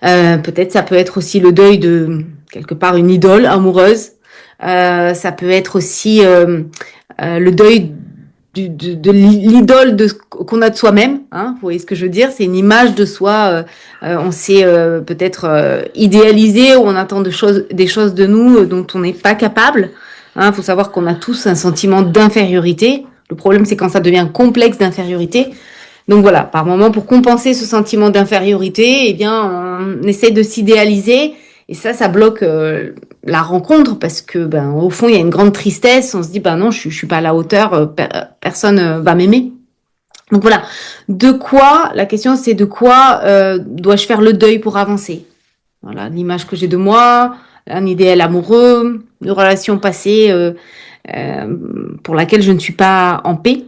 Peut-être ça peut être aussi le deuil de, quelque part, une idole amoureuse. Ça peut être aussi le deuil de l'idole qu'on a de soi-même, hein, vous voyez ce que je veux dire, c'est une image de soi, on s'est peut-être idéalisé ou on attend des choses de nous dont on n'est pas capable. Faut savoir qu'on a tous un sentiment d'infériorité. Le problème, c'est quand ça devient complexe d'infériorité. Donc voilà, par moment, pour compenser ce sentiment d'infériorité, eh bien, on essaie de s'idéaliser. Et ça bloque la rencontre parce que, au fond, il y a une grande tristesse. On se dit, non, je suis pas à la hauteur, personne va m'aimer. Donc voilà, la question c'est de quoi dois-je faire le deuil pour avancer? Voilà, l'image que j'ai de moi, un idéal amoureux, une relation passée pour laquelle je ne suis pas en paix.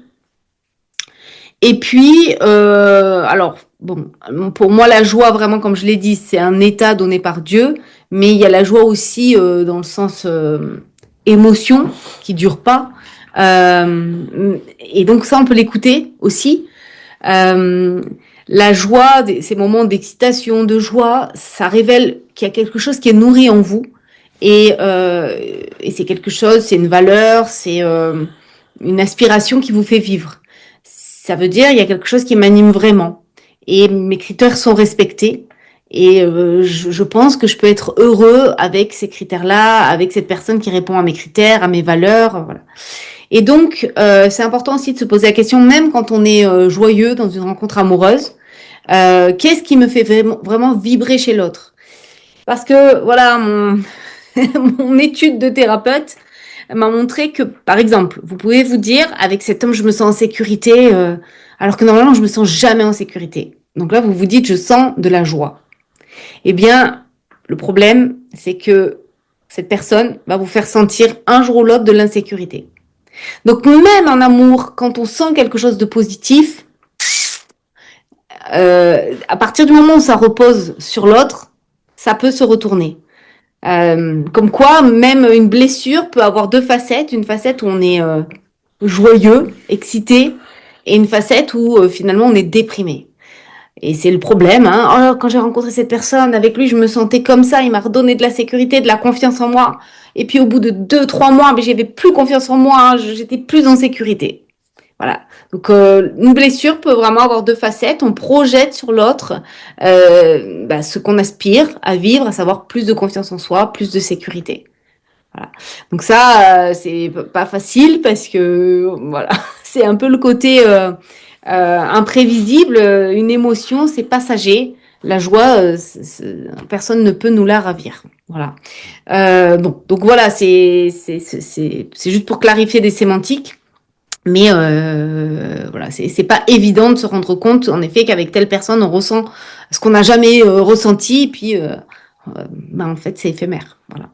Et puis, alors, bon, pour moi, la joie, vraiment, comme je l'ai dit, c'est un état donné par Dieu, mais il y a la joie aussi dans le sens émotion qui dure pas. Et donc ça, on peut l'écouter aussi. La joie, ces moments d'excitation, de joie, ça révèle qu'il y a quelque chose qui est nourri en vous. Et c'est quelque chose, c'est une valeur, c'est une aspiration qui vous fait vivre. Ça veut dire il y a quelque chose qui m'anime vraiment. Et mes critères sont respectés. Et je pense que je peux être heureux avec ces critères-là, avec cette personne qui répond à mes critères, à mes valeurs, voilà. Et donc, c'est important aussi de se poser la question, même quand on est joyeux dans une rencontre amoureuse, qu'est-ce qui me fait vraiment vibrer chez l'autre? Parce que, voilà, mon étude de thérapeute m'a montré que, par exemple, vous pouvez vous dire, avec cet homme, je me sens en sécurité, alors que normalement, je me sens jamais en sécurité. Donc là, vous vous dites, je sens de la joie. Eh bien, le problème, c'est que cette personne va vous faire sentir un jour ou l'autre de l'insécurité. Donc même en amour, quand on sent quelque chose de positif, à partir du moment où ça repose sur l'autre, ça peut se retourner. Comme quoi, même une blessure peut avoir deux facettes. Une facette où on est joyeux, excité, et une facette où finalement on est déprimé. Et c'est le problème, hein. Oh, quand j'ai rencontré cette personne, avec lui, je me sentais comme ça, il m'a redonné de la sécurité, de la confiance en moi. Et puis au bout de 2-3 mois, j'avais plus confiance en moi, hein, j'étais plus en sécurité. Voilà. Donc une blessure peut vraiment avoir deux facettes. On projette sur l'autre ce qu'on aspire à vivre, à savoir plus de confiance en soi, plus de sécurité. Voilà. Donc ça, c'est pas facile parce que voilà, c'est un peu le côté imprévisible. Une émotion, c'est passager. La joie, personne ne peut nous la ravir. Voilà. Bon, donc voilà, c'est juste pour clarifier des sémantiques. Mais voilà, c'est pas évident de se rendre compte, en effet, qu'avec telle personne, on ressent ce qu'on n'a jamais ressenti. Puis, en fait, c'est éphémère. Voilà.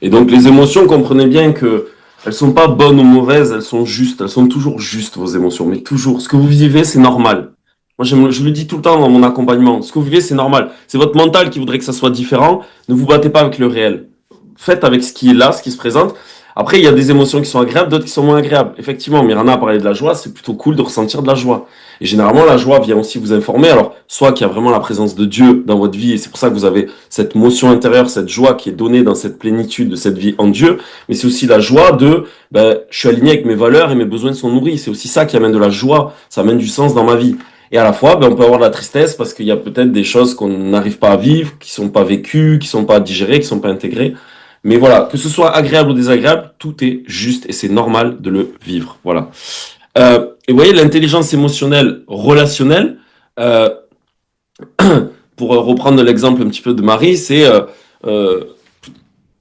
Et donc les émotions, comprenez bien que elles sont pas bonnes ou mauvaises, elles sont justes, elles sont toujours justes vos émotions, mais toujours. Ce que vous vivez, c'est normal. Moi, je le dis tout le temps dans mon accompagnement. Ce que vous vivez, c'est normal. C'est votre mental qui voudrait que ça soit différent. Ne vous battez pas avec le réel. Faites avec ce qui est là, ce qui se présente. Après, il y a des émotions qui sont agréables, d'autres qui sont moins agréables. Effectivement, Mirana a parlé de la joie, c'est plutôt cool de ressentir de la joie. Et généralement, la joie vient aussi vous informer. Alors, soit qu'il y a vraiment la présence de Dieu dans votre vie, et c'est pour ça que vous avez cette motion intérieure, cette joie qui est donnée dans cette plénitude de cette vie en Dieu. Mais c'est aussi la joie de, je suis aligné avec mes valeurs et mes besoins sont nourris. C'est aussi ça qui amène de la joie, ça amène du sens dans ma vie. Et à la fois, on peut avoir de la tristesse parce qu'il y a peut-être des choses qu'on n'arrive pas à vivre, qui sont pas vécues, qui sont pas digérées, qui sont pas intégrées. Mais voilà, que ce soit agréable ou désagréable, tout est juste et c'est normal de le vivre. Voilà. Et vous voyez, l'intelligence émotionnelle relationnelle, pour reprendre l'exemple un petit peu de Marie, c'est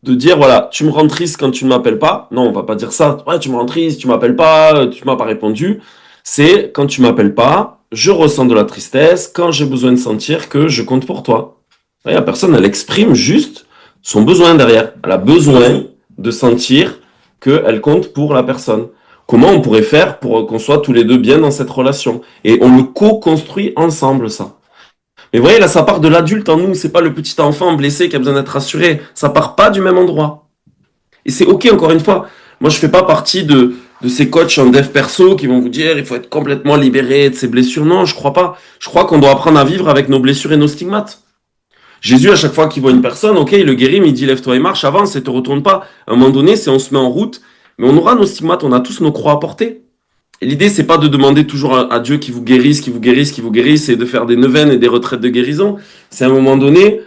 de dire, voilà, tu me rends triste quand tu ne m'appelles pas. Non, on va pas dire ça. Ouais, tu me rends triste, tu m'appelles pas, tu m'as pas répondu. C'est quand tu m'appelles pas, je ressens de la tristesse quand j'ai besoin de sentir que je compte pour toi. Ouais, la personne, elle exprime juste son besoin derrière. Elle a besoin de sentir qu'elle compte pour la personne. Comment on pourrait faire pour qu'on soit tous les deux bien dans cette relation? Et on le co-construit ensemble, ça. Mais vous voyez, là, ça part de l'adulte en nous. C'est pas le petit enfant blessé qui a besoin d'être rassuré. Ça part pas du même endroit. Et c'est OK, encore une fois. Moi, je fais pas partie de ces coachs en dev perso qui vont vous dire il faut être complètement libéré de ses blessures. Non, je crois pas. Je crois qu'on doit apprendre à vivre avec nos blessures et nos stigmates. Jésus, à chaque fois qu'il voit une personne, OK, il le guérit, mais il dit lève-toi et marche, avance et te retourne pas. À un moment donné, c'est on se met en route, mais on aura nos stigmates, on a tous nos croix à porter. Et l'idée, c'est pas de demander toujours à Dieu qu'il vous guérisse, qu'il vous guérisse, qu'il vous guérisse, et de faire des neuvaines et des retraites de guérison. C'est à un moment donné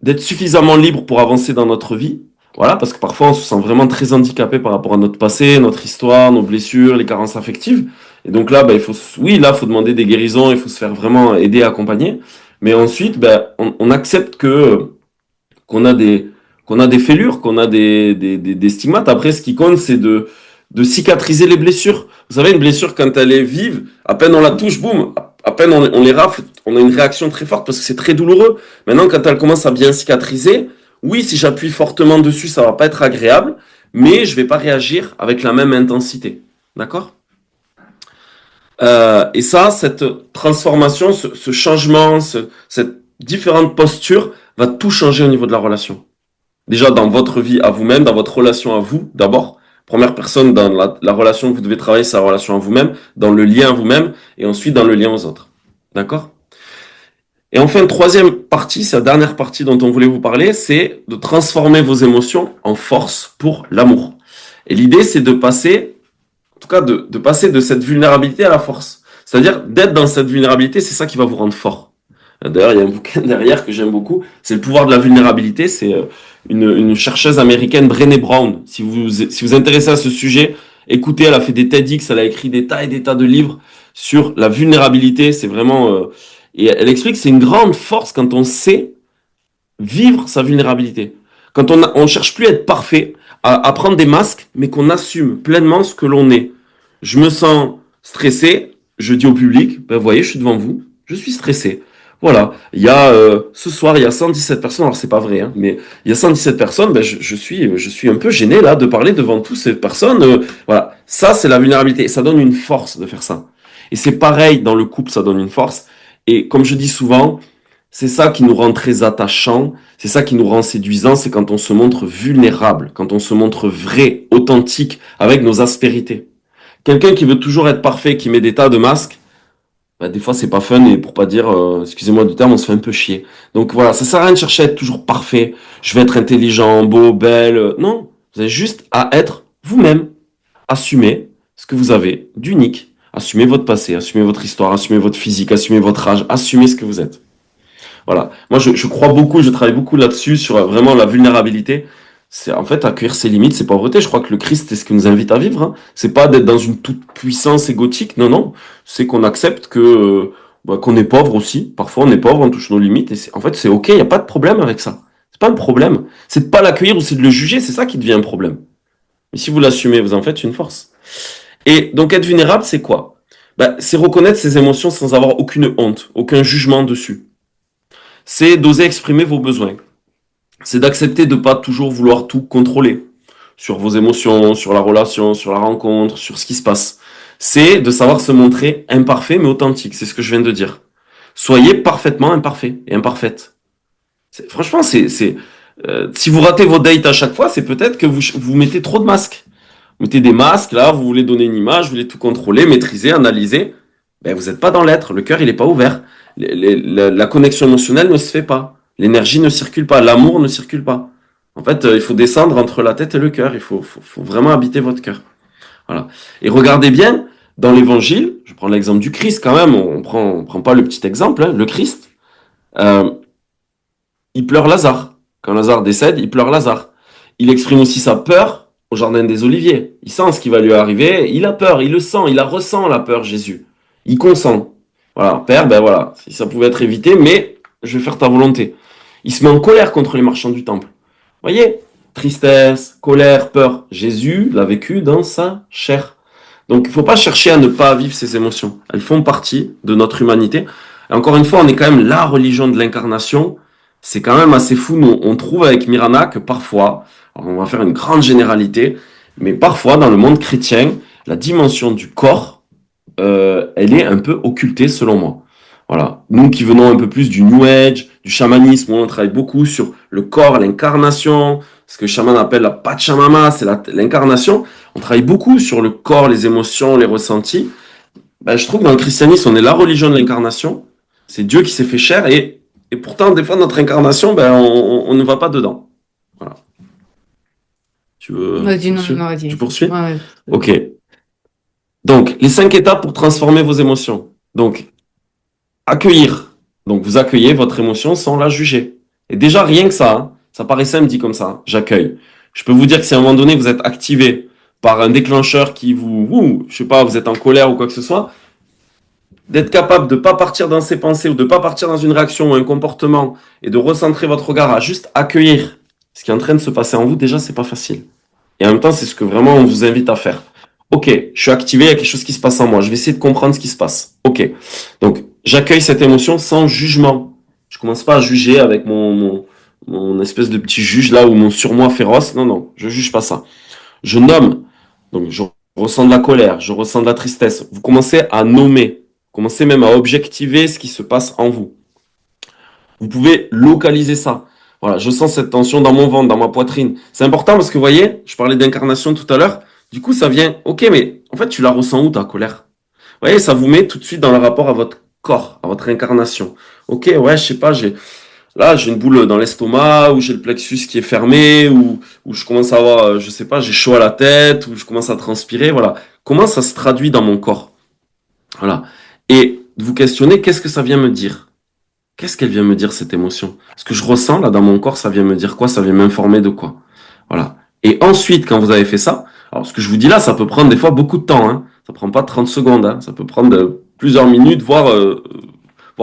d'être suffisamment libre pour avancer dans notre vie. Voilà, parce que parfois on se sent vraiment très handicapé par rapport à notre passé, notre histoire, nos blessures, les carences affectives. Et donc là, il faut, oui, là, faut demander des guérisons, il faut se faire vraiment aider, accompagner. Mais ensuite, on accepte que qu'on a des fêlures, qu'on a des stigmates. Après, ce qui compte, c'est de cicatriser les blessures. Vous savez, une blessure, quand elle est vive, à peine on la touche, boum, à peine on les rafle, on a une réaction très forte parce que c'est très douloureux. Maintenant, quand elle commence à bien cicatriser, oui, si j'appuie fortement dessus, ça va pas être agréable, mais je vais pas réagir avec la même intensité. D'accord? Et ça, cette transformation, ce changement, cette différente posture va tout changer au niveau de la relation. Déjà dans votre vie à vous-même, dans votre relation à vous, d'abord. Première personne dans la relation que vous devez travailler, c'est la relation à vous-même, dans le lien à vous-même, et ensuite dans le lien aux autres. D'accord? Et enfin, troisième partie, c'est la dernière partie dont on voulait vous parler, c'est de transformer vos émotions en force pour l'amour. Et l'idée, c'est de passer, en tout cas, de passer de cette vulnérabilité à la force. C'est-à-dire d'être dans cette vulnérabilité, c'est ça qui va vous rendre fort. D'ailleurs, il y a un bouquin derrière que j'aime beaucoup. C'est Le pouvoir de la vulnérabilité. C'est une chercheuse américaine, Brené Brown. Si vous intéressez à ce sujet, écoutez, elle a fait des TEDx, elle a écrit des tas et des tas de livres sur la vulnérabilité. C'est vraiment... et elle explique que c'est une grande force quand on sait vivre sa vulnérabilité. Quand on cherche plus à être parfait, à prendre des masques, mais qu'on assume pleinement ce que l'on est. Je me sens stressé, je dis au public, vous voyez, je suis devant vous, je suis stressé. Voilà, il y a ce soir, il y a 117 personnes, alors c'est pas vrai, hein, mais il y a 117 personnes, je suis un peu gêné là de parler devant toutes ces personnes. Voilà, ça c'est la vulnérabilité, et ça donne une force de faire ça. Et c'est pareil dans le couple, ça donne une force. Et comme je dis souvent, c'est ça qui nous rend très attachants, c'est ça qui nous rend séduisants, c'est quand on se montre vulnérable, quand on se montre vrai, authentique, avec nos aspérités. Quelqu'un qui veut toujours être parfait, qui met des tas de masques, des fois c'est pas fun et pour pas dire, excusez-moi du terme, on se fait un peu chier. Donc voilà, ça sert à rien de chercher à être toujours parfait. Je vais être intelligent, beau, belle. Non, vous avez juste à être vous-même. Assumez ce que vous avez d'unique. Assumez votre passé, assumez votre histoire, assumez votre physique, assumez votre âge, assumez ce que vous êtes. Voilà. Moi, je crois beaucoup, je travaille beaucoup là-dessus, sur vraiment la vulnérabilité. C'est en fait accueillir ses limites, c'est pauvreté. Je crois que le Christ est ce qui nous invite à vivre. Hein. C'est pas d'être dans une toute puissance égotique. Non, non. C'est qu'on accepte que qu'on est pauvre aussi. Parfois, on est pauvre, on touche nos limites. Et en fait, c'est ok. Il y a pas de problème avec ça. C'est pas le problème. C'est de pas l'accueillir ou c'est de le juger. C'est ça qui devient un problème. Mais si vous l'assumez, vous en faites une force. Et donc, être vulnérable, c'est quoi? C'est reconnaître ses émotions sans avoir aucune honte, aucun jugement dessus. C'est d'oser exprimer vos besoins. C'est d'accepter de ne pas toujours vouloir tout contrôler sur vos émotions, sur la relation, sur la rencontre, sur ce qui se passe. C'est de savoir se montrer imparfait mais authentique. C'est ce que je viens de dire. Soyez parfaitement imparfait et imparfaite. Franchement, si vous ratez vos dates à chaque fois, c'est peut-être que vous mettez trop de masques. Vous mettez des masques, là, vous voulez donner une image, vous voulez tout contrôler, maîtriser, analyser. Vous n'êtes pas dans l'être, le cœur, il n'est pas ouvert. La connexion émotionnelle ne se fait pas. L'énergie ne circule pas, l'amour ne circule pas. En fait, il faut descendre entre la tête et le cœur. Il faut vraiment habiter votre cœur. Voilà. Et regardez bien, dans l'évangile, je prends l'exemple du Christ quand même, on prend pas le petit exemple, hein, le Christ, euh, il pleure Lazare. Quand Lazare décède, il pleure Lazare. Il exprime aussi sa peur au jardin des Oliviers. Il sent ce qui va lui arriver, il a peur, il le sent, il la ressent la peur, Jésus. Il consent. Voilà, Père, voilà, si ça pouvait être évité, mais je vais faire ta volonté. Il se met en colère contre les marchands du temple. Voyez, tristesse, colère, peur. Jésus l'a vécu dans sa chair. Donc il ne faut pas chercher à ne pas vivre ces émotions. Elles font partie de notre humanité. Et encore une fois, on est quand même la religion de l'incarnation. C'est quand même assez fou. Nous, on trouve avec Mirana que parfois, alors on va faire une grande généralité, mais parfois dans le monde chrétien, la dimension du corps, elle est un peu occultée selon moi. Voilà. Nous qui venons un peu plus du New Age, du chamanisme, on travaille beaucoup sur le corps, l'incarnation, ce que le chaman appelle la Pachamama, c'est l'incarnation. On travaille beaucoup sur le corps, les émotions, les ressentis. Ben, je trouve que dans le christianisme, on est la religion de l'incarnation. C'est Dieu qui s'est fait chair et pourtant, des fois, notre incarnation, ben, on ne va pas dedans. Voilà. Tu veux Vas-y, non, poursuivre? non, vas-y. Tu poursuis? Ouais. Ok. Donc, les 5 étapes pour transformer vos émotions. Donc, accueillir. Donc, vous accueillez votre émotion sans la juger. Et déjà, rien que ça, hein, ça paraît simple dit comme ça, hein, j'accueille. Je peux vous dire que si à un moment donné, vous êtes activé par un déclencheur qui je sais pas, vous êtes en colère ou quoi que ce soit, d'être capable de ne pas partir dans ses pensées ou de ne pas partir dans une réaction ou un comportement et de recentrer votre regard à juste accueillir ce qui est en train de se passer en vous, déjà, c'est pas facile. Et en même temps, c'est ce que vraiment on vous invite à faire. Ok, je suis activé, il y a quelque chose qui se passe en moi. Je vais essayer de comprendre ce qui se passe. Ok. Donc, j'accueille cette émotion sans jugement. Je commence pas à juger avec mon espèce de petit juge là ou mon surmoi féroce. Non, non, je juge pas ça. Je nomme. Donc, je ressens de la colère, je ressens de la tristesse. Vous commencez à nommer. Vous commencez même à objectiver ce qui se passe en vous. Vous pouvez localiser ça. Voilà, je sens cette tension dans mon ventre, dans ma poitrine. C'est important parce que, vous voyez, je parlais d'incarnation tout à l'heure. Du coup, ça vient, ok, mais en fait, tu la ressens où ta colère? Vous voyez, ça vous met tout de suite dans le rapport à votre corps, à votre incarnation. Ok, ouais, je sais pas, j'ai une boule dans l'estomac, ou j'ai le plexus qui est fermé, ou je commence à avoir, je sais pas, j'ai chaud à la tête, ou je commence à transpirer, voilà. Comment ça se traduit dans mon corps? Voilà. Et vous questionnez, qu'est-ce que ça vient me dire? Qu'est-ce qu'elle vient me dire, cette émotion? Ce que je ressens là dans mon corps, ça vient me dire quoi? Ça vient m'informer de quoi? Voilà. Et ensuite, quand vous avez fait ça, alors ce que je vous dis là, ça peut prendre des fois beaucoup de temps, hein. Ça prend pas 30 secondes, hein. Ça peut prendre plusieurs minutes, voire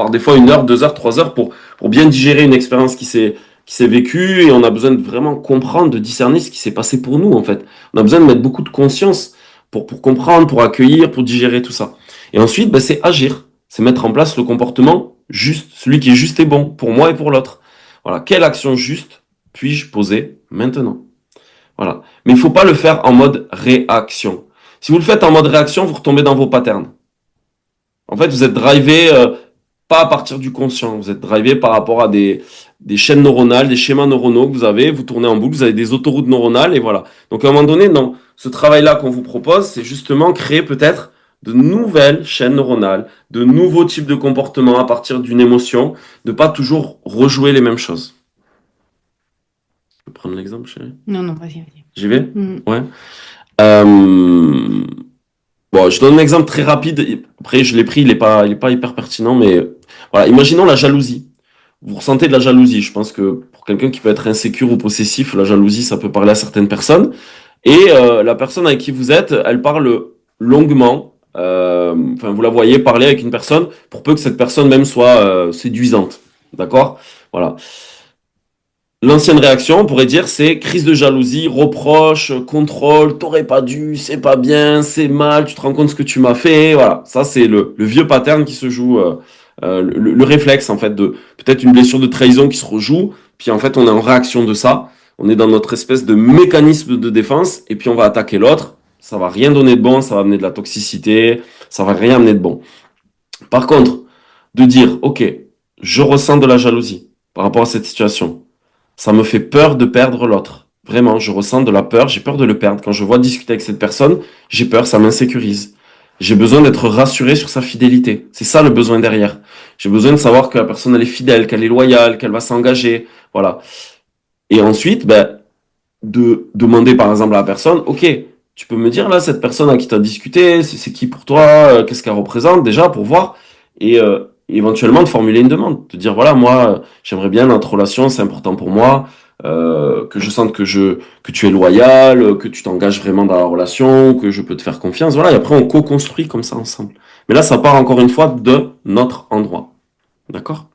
des fois 1 heure, 2 heures, 3 heures pour bien digérer une expérience qui s'est vécue, et on a besoin de vraiment comprendre, de discerner ce qui s'est passé pour nous, en fait. On a besoin de mettre beaucoup de conscience pour comprendre, pour accueillir, pour digérer tout ça. Et ensuite, ben, c'est agir. C'est mettre en place le comportement juste, celui qui est juste et bon pour moi et pour l'autre. Voilà. Quelle action juste puis-je poser maintenant? Voilà. Mais il faut pas le faire en mode réaction. Si vous le faites en mode réaction, vous retombez dans vos patterns. En fait, vous êtes drivé pas à partir du conscient. Vous êtes drivé par rapport à des chaînes neuronales, des schémas neuronaux que vous avez. Vous tournez en boucle, vous avez des autoroutes neuronales et voilà. Donc à un moment donné, non. Ce travail-là qu'on vous propose, c'est justement créer peut-être de nouvelles chaînes neuronales, de nouveaux types de comportements à partir d'une émotion, de pas toujours rejouer les mêmes choses. Je peux prendre l'exemple, chérie? Non, non, vas-y. J'y vais? Mm. Ouais. Euh, Bon, je donne un exemple très rapide. Après, je l'ai pris, il est pas hyper pertinent, mais voilà. Imaginons la jalousie. Vous ressentez de la jalousie. Je pense que pour quelqu'un qui peut être insécure ou possessif, la jalousie, ça peut parler à certaines personnes. Et la personne avec qui vous êtes, elle parle longuement. Enfin, vous la voyez parler avec une personne, pour peu que cette personne même soit séduisante. D'accord? Voilà. L'ancienne réaction, on pourrait dire, c'est crise de jalousie, reproche, contrôle, t'aurais pas dû, c'est pas bien, c'est mal, tu te rends compte ce que tu m'as fait. Voilà, ça c'est le vieux pattern qui se joue, le réflexe en fait de peut-être une blessure de trahison qui se rejoue, puis en fait on est en réaction de ça, on est dans notre espèce de mécanisme de défense, et puis on va attaquer l'autre, ça va rien donner de bon, ça va amener de la toxicité, ça va rien amener de bon. Par contre, de dire, ok, je ressens de la jalousie par rapport à cette situation. Ça me fait peur de perdre l'autre. Vraiment, je ressens de la peur, j'ai peur de le perdre. Quand je vois discuter avec cette personne, j'ai peur, ça m'insécurise. J'ai besoin d'être rassuré sur sa fidélité. C'est ça le besoin derrière. J'ai besoin de savoir que la personne, elle est fidèle, qu'elle est loyale, qu'elle va s'engager. Voilà. Et ensuite, ben, de demander par exemple à la personne, ok, tu peux me dire là, cette personne à qui tu as discuté, c'est qui pour toi, qu'est-ce qu'elle représente déjà pour voir, et éventuellement de formuler une demande, de dire voilà, moi j'aimerais bien notre relation, c'est important pour moi, que je sente que tu es loyal, que tu t'engages vraiment dans la relation, que je peux te faire confiance, voilà, et après on co-construit comme ça ensemble. Mais là, ça part encore une fois de notre endroit. D'accord?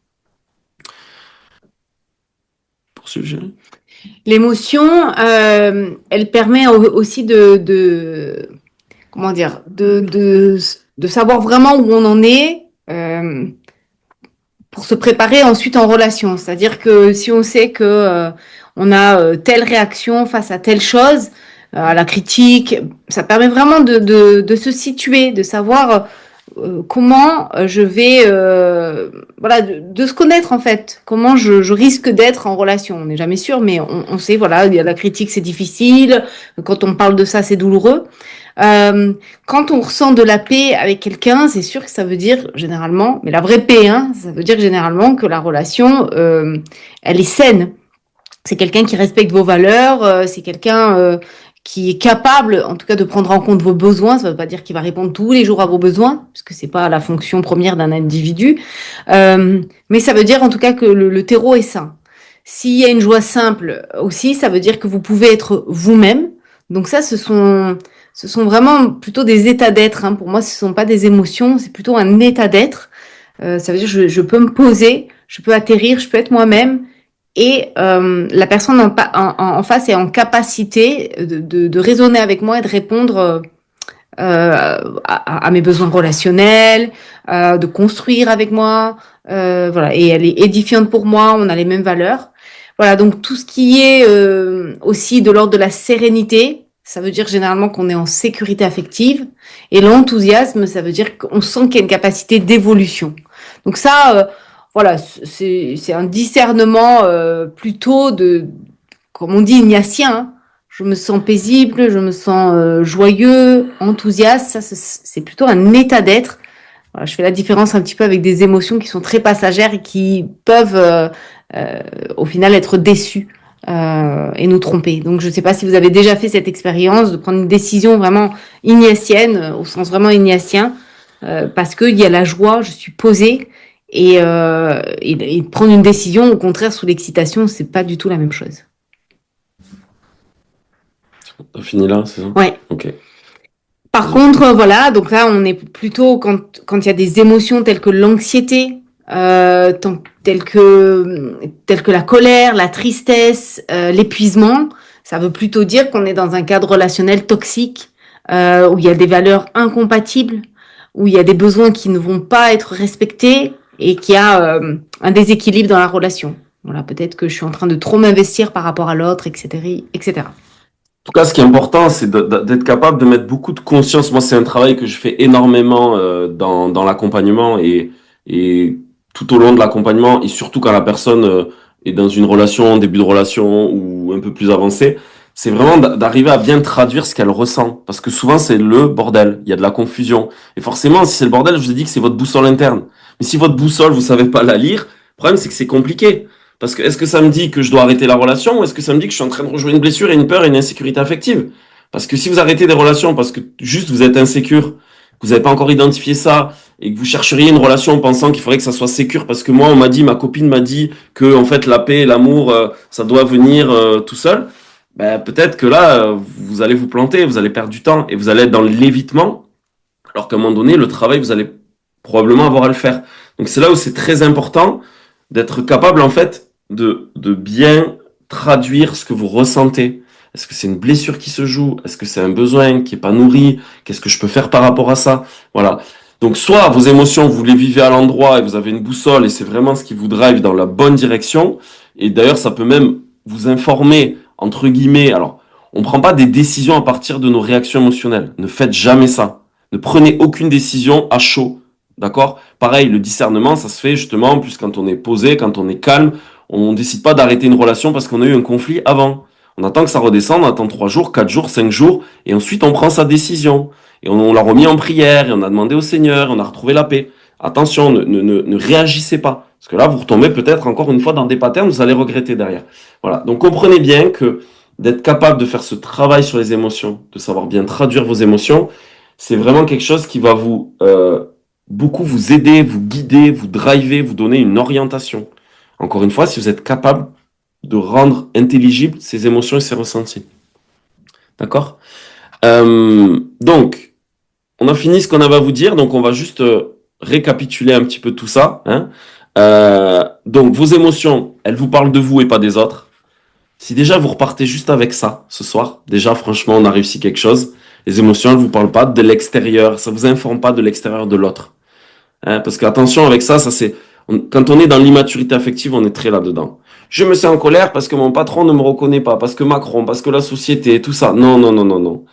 Poursuivre, Géry? L'émotion, elle permet aussi comment dire, de savoir vraiment où on en est pour se préparer ensuite en relation. C'est-à-dire que si on sait que on a telle réaction face à telle chose, à la critique, ça permet vraiment de se situer, de savoir comment je vais, voilà, de se connaître en fait. Comment je risque d'être en relation. On n'est jamais sûr, mais on sait, voilà, il y a la critique, c'est difficile. Quand on parle de ça, c'est douloureux. Quand on ressent de la paix avec quelqu'un, c'est sûr que ça veut dire généralement, mais la vraie paix, hein, ça veut dire généralement que la relation, elle est saine. C'est quelqu'un qui respecte vos valeurs, c'est quelqu'un qui est capable, en tout cas, de prendre en compte vos besoins. Ça ne veut pas dire qu'il va répondre tous les jours à vos besoins, parce que c'est pas la fonction première d'un individu. Mais ça veut dire, en tout cas, que le terreau est sain. S'il y a une joie simple aussi, ça veut dire que vous pouvez être vous-même. Donc ça, ce sont vraiment plutôt des états d'être. Hein. Pour moi, ce ne sont pas des émotions, c'est plutôt un état d'être. Ça veut dire que je peux me poser, je peux atterrir, je peux être moi-même. Et la personne en face est en capacité de raisonner avec moi et de répondre à mes besoins relationnels, de construire avec moi. Voilà. Et elle est édifiante pour moi, on a les mêmes valeurs. Voilà, donc tout ce qui est aussi de l'ordre de la sérénité, ça veut dire généralement qu'on est en sécurité affective. Et l'enthousiasme, ça veut dire qu'on sent qu'il y a une capacité d'évolution. Donc ça, voilà, c'est un discernement plutôt comme on dit, ignatien. Hein. Je me sens paisible, je me sens joyeux, enthousiaste. Ça, c'est plutôt un état d'être. Voilà, je fais la différence un petit peu avec des émotions qui sont très passagères et qui peuvent au final être déçues et nous tromper. Donc je ne sais pas si vous avez déjà fait cette expérience de prendre une décision vraiment ignatienne, au sens vraiment ignatien, parce qu'il y a la joie, je suis posée, et prendre une décision, au contraire, sous l'excitation, c'est pas du tout la même chose. T'as fini là, c'est ça? Ouais. Ok. Par contre, voilà, donc là, on est plutôt quand il y a des émotions telles que l'anxiété, telles que la colère, la tristesse, l'épuisement, ça veut plutôt dire qu'on est dans un cadre relationnel toxique, où il y a des valeurs incompatibles, où il y a des besoins qui ne vont pas être respectés et qu'il y a un déséquilibre dans la relation. Voilà, peut-être que je suis en train de trop m'investir par rapport à l'autre, etc., etc. En tout cas, ce qui est important, c'est d'être capable de mettre beaucoup de conscience. Moi, c'est un travail que je fais énormément dans l'accompagnement et tout au long de l'accompagnement, et surtout quand la personne est dans une relation, début de relation ou un peu plus avancée, c'est vraiment d'arriver à bien traduire ce qu'elle ressent. Parce que souvent, c'est le bordel. Il y a de la confusion. Et forcément, si c'est le bordel, je vous ai dit que c'est votre boussole interne. Mais si votre boussole, vous savez pas la lire, le problème, c'est que c'est compliqué. Parce que est-ce que ça me dit que je dois arrêter la relation ou est-ce que ça me dit que je suis en train de rejouer une blessure et une peur et une insécurité affective? Parce que si vous arrêtez des relations parce que juste vous êtes insécure, que vous n'avez pas encore identifié ça et que vous chercheriez une relation en pensant qu'il faudrait que ça soit sécure parce que moi on m'a dit, ma copine m'a dit que en fait la paix et l'amour ça doit venir tout seul, ben peut-être que là vous allez vous planter, vous allez perdre du temps et vous allez être dans l'évitement alors qu'à un moment donné le travail vous allez probablement avoir à le faire. Donc c'est là où c'est très important d'être capable en fait de bien traduire ce que vous ressentez. Est-ce que c'est une blessure qui se joue? Est-ce que c'est un besoin qui est pas nourri? Qu'est-ce que je peux faire par rapport à ça? Voilà. Donc soit vos émotions, vous les vivez à l'endroit et vous avez une boussole et c'est vraiment ce qui vous drive dans la bonne direction. Et d'ailleurs, ça peut même vous informer, entre guillemets. Alors, on ne prend pas des décisions à partir de nos réactions émotionnelles. Ne faites jamais ça. Ne prenez aucune décision à chaud. D'accord? Pareil, le discernement, ça se fait justement plus quand on est posé, quand on est calme. On décide pas d'arrêter une relation parce qu'on a eu un conflit avant. On attend que ça redescende, on attend 3 jours, 4 jours, 5 jours, et ensuite on prend sa décision. Et on l'a remis en prière, et on a demandé au Seigneur, et on a retrouvé la paix. Attention, ne réagissez pas. Parce que là, vous retombez peut-être encore une fois dans des patterns, vous allez regretter derrière. Voilà. Donc comprenez bien que d'être capable de faire ce travail sur les émotions, de savoir bien traduire vos émotions, c'est vraiment quelque chose qui va beaucoup vous aider, vous guider, vous driver, vous donner une orientation. Encore une fois, si vous êtes capable de rendre intelligibles ces émotions et ces ressentis. D'accord? Donc, on a fini ce qu'on avait à vous dire, donc on va juste récapituler un petit peu tout ça. Hein. Donc, vos émotions, elles vous parlent de vous et pas des autres. Si déjà vous repartez juste avec ça ce soir, déjà franchement on a réussi quelque chose. Les émotions, elles vous parlent pas de l'extérieur, ça vous informe pas de l'extérieur de l'autre. Hein, parce qu'attention avec ça, quand on est dans l'immaturité affective, on est très là-dedans. Je me sens en colère parce que mon patron ne me reconnaît pas, parce que Macron, parce que la société, tout ça. Non, non, non, non, non.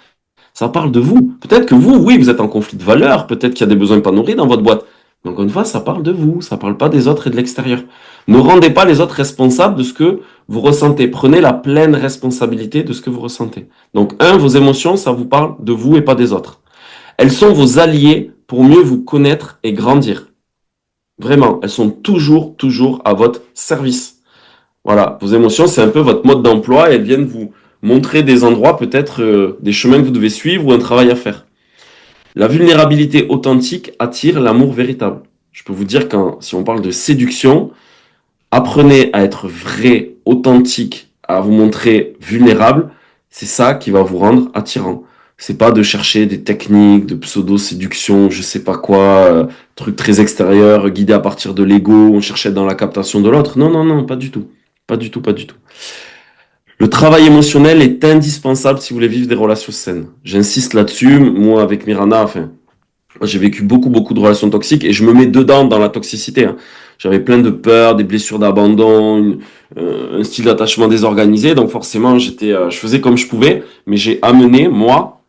Ça parle de vous. Peut-être que vous, oui, vous êtes en conflit de valeurs, peut-être qu'il y a des besoins pas nourris dans votre boîte. Mais encore une fois, ça parle de vous, ça parle pas des autres et de l'extérieur. Ne rendez pas les autres responsables de ce que vous ressentez. Prenez la pleine responsabilité de ce que vous ressentez. Donc, vos émotions, ça vous parle de vous et pas des autres. Elles sont vos alliés pour mieux vous connaître et grandir. Vraiment, elles sont toujours, toujours à votre service. Voilà, vos émotions, c'est un peu votre mode d'emploi et elles viennent vous montrer des endroits, peut-être des chemins que vous devez suivre ou un travail à faire. La vulnérabilité authentique attire l'amour véritable. Je peux vous dire si on parle de séduction, apprenez à être vrai, authentique, à vous montrer vulnérable. C'est ça qui va vous rendre attirant. C'est pas de chercher des techniques de pseudo-séduction, je sais pas quoi, trucs très extérieurs, guidés à partir de l'ego, on cherchait dans la captation de l'autre. Non, non, non, pas du tout. Pas du tout, pas du tout. Le travail émotionnel est indispensable si vous voulez vivre des relations saines. J'insiste là-dessus. Moi, avec Mirana, j'ai vécu beaucoup, beaucoup de relations toxiques et je me mets dedans dans la toxicité. Hein. J'avais plein de peurs, des blessures d'abandon, un style d'attachement désorganisé. Donc forcément, je faisais comme je pouvais, mais j'ai amené, moi,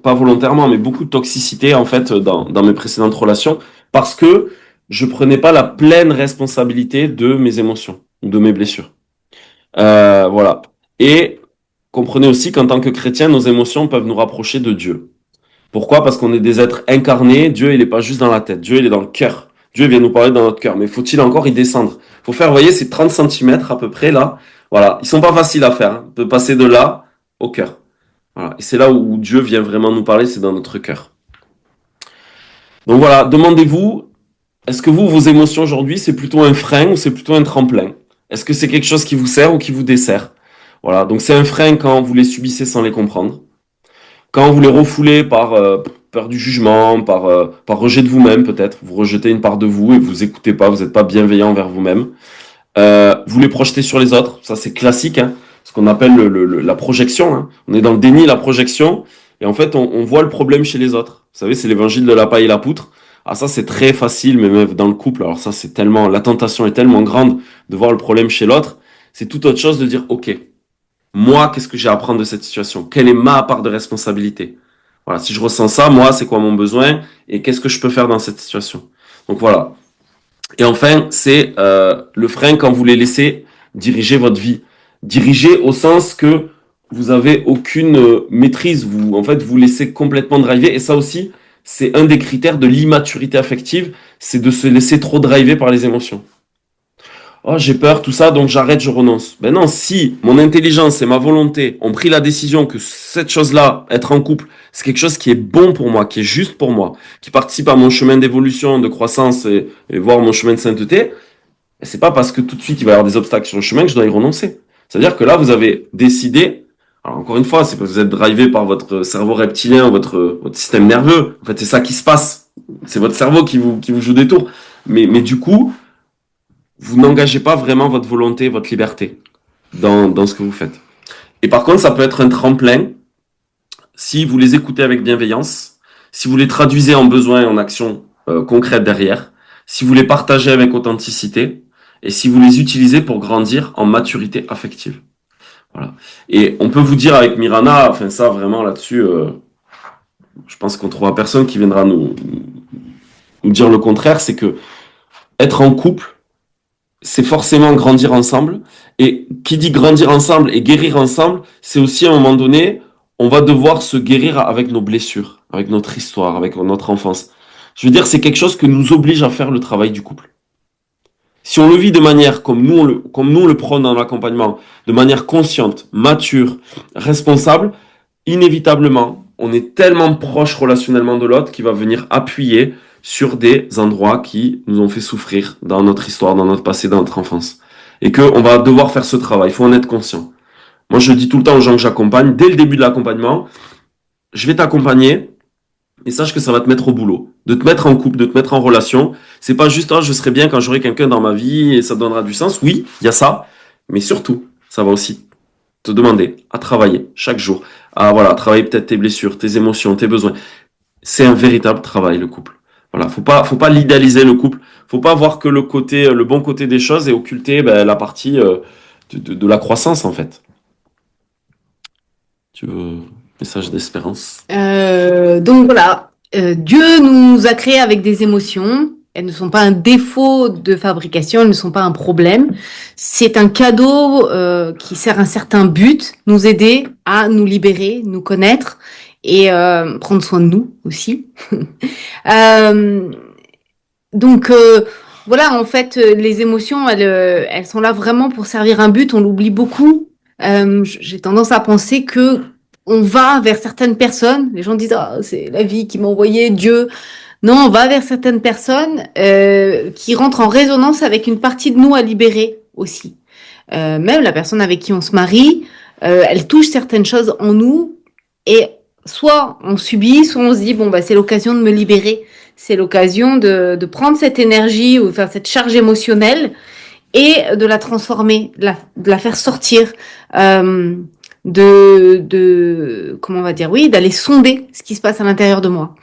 pas volontairement, mais beaucoup de toxicité en fait dans mes précédentes relations parce que je prenais pas la pleine responsabilité de mes émotions ou de mes blessures. Voilà. Et comprenez aussi qu'en tant que chrétien, nos émotions peuvent nous rapprocher de Dieu. Pourquoi? Parce qu'on est des êtres incarnés. Dieu, il est pas juste dans la tête. Dieu, il est dans le cœur. Dieu vient nous parler dans notre cœur. Mais faut-il encore y descendre? Faut faire, vous voyez, ces 30 centimètres à peu près là. Voilà. Ils sont pas faciles à faire. Hein, de passer de là au cœur. Voilà. Et c'est là où Dieu vient vraiment nous parler, c'est dans notre cœur. Donc voilà, demandez-vous, est-ce que vos émotions aujourd'hui, c'est plutôt un frein ou c'est plutôt un tremplin? Est-ce que c'est quelque chose qui vous sert ou qui vous dessert? Voilà, donc c'est un frein quand vous les subissez sans les comprendre. Quand vous les refoulez par peur du jugement, par rejet de vous-même peut-être, vous rejetez une part de vous et vous écoutez pas, vous n'êtes pas bienveillant envers vous-même. Vous les projetez sur les autres, ça c'est classique, hein, ce qu'on appelle la projection. Hein. On est dans le déni, la projection, et en fait on voit le problème chez les autres. Vous savez, c'est l'évangile de la paille et la poutre. Ah ça c'est très facile, mais même dans le couple, alors ça c'est tellement, la tentation est tellement grande de voir le problème chez l'autre, c'est tout autre chose de dire ok, moi qu'est-ce que j'ai à apprendre de cette situation? Quelle est ma part de responsabilité? Voilà, si je ressens ça, moi c'est quoi mon besoin et qu'est-ce que je peux faire dans cette situation? Donc voilà. Et enfin, c'est le frein quand vous les laissez diriger votre vie. Diriger au sens que vous avez aucune maîtrise. En fait, vous laissez complètement driver. Et ça aussi, c'est un des critères de l'immaturité affective, c'est de se laisser trop driver par les émotions. Oh, j'ai peur, tout ça, donc j'arrête, je renonce. Ben non, si mon intelligence et ma volonté ont pris la décision que cette chose-là, être en couple, c'est quelque chose qui est bon pour moi, qui est juste pour moi, qui participe à mon chemin d'évolution, de croissance et voir mon chemin de sainteté, c'est pas parce que tout de suite il va y avoir des obstacles sur le chemin que je dois y renoncer. C'est-à-dire que là, vous avez décidé, alors encore une fois, c'est parce que vous êtes drivé par votre cerveau reptilien, votre système nerveux. En fait, c'est ça qui se passe. C'est votre cerveau qui vous joue des tours. Mais du coup, vous n'engagez pas vraiment votre volonté, votre liberté dans ce que vous faites. Et par contre, ça peut être un tremplin si vous les écoutez avec bienveillance, si vous les traduisez en besoins et en actions concrètes derrière, si vous les partagez avec authenticité et si vous les utilisez pour grandir en maturité affective. Voilà. Et on peut vous dire avec Mirana, enfin ça vraiment là-dessus, je pense qu'on trouvera personne qui viendra nous dire le contraire, c'est que être en couple, c'est forcément grandir ensemble. Et qui dit grandir ensemble et guérir ensemble, c'est aussi à un moment donné, on va devoir se guérir avec nos blessures, avec notre histoire, avec notre enfance. Je veux dire, c'est quelque chose que nous oblige à faire le travail du couple. Si on le vit de manière comme nous on le prône dans l'accompagnement, de manière consciente, mature, responsable, inévitablement, on est tellement proche relationnellement de l'autre qu'il va venir appuyer sur des endroits qui nous ont fait souffrir dans notre histoire, dans notre passé, dans notre enfance. Et qu'on va devoir faire ce travail, il faut en être conscient. Moi, je dis tout le temps aux gens que j'accompagne, dès le début de l'accompagnement, je vais t'accompagner et sache que ça va te mettre au boulot. De te mettre en couple, de te mettre en relation. C'est pas juste, oh, je serai bien quand j'aurai quelqu'un dans ma vie et ça donnera du sens. Oui, il y a ça, mais surtout, ça va aussi te demander à travailler chaque jour, à voilà, travailler peut-être tes blessures, tes émotions, tes besoins. C'est un véritable travail, le couple. Voilà, faut pas l'idéaliser, le couple. Faut pas voir que le bon côté des choses et occulter la partie de la croissance, en fait. Tu veux message d'espérance? Donc voilà, Dieu nous a créés avec des émotions. Elles ne sont pas un défaut de fabrication, elles ne sont pas un problème. C'est un cadeau qui sert un certain but, nous aider à nous libérer, nous connaître et prendre soin de nous aussi. Euh, donc voilà, en fait, les émotions, elles sont là vraiment pour servir un but. On l'oublie beaucoup. J'ai tendance à penser que on va vers certaines personnes. Les gens disent ah c'est la vie qui m'a envoyé Dieu. Non, on va vers certaines personnes qui rentrent en résonance avec une partie de nous à libérer aussi. Même la personne avec qui on se marie, elle touche certaines choses en nous et soit on subit, soit on se dit bon bah c'est l'occasion de me libérer, c'est l'occasion de prendre cette énergie ou faire cette charge émotionnelle et de la transformer, de la faire sortir, comment on va dire, oui, d'aller sonder ce qui se passe à l'intérieur de moi.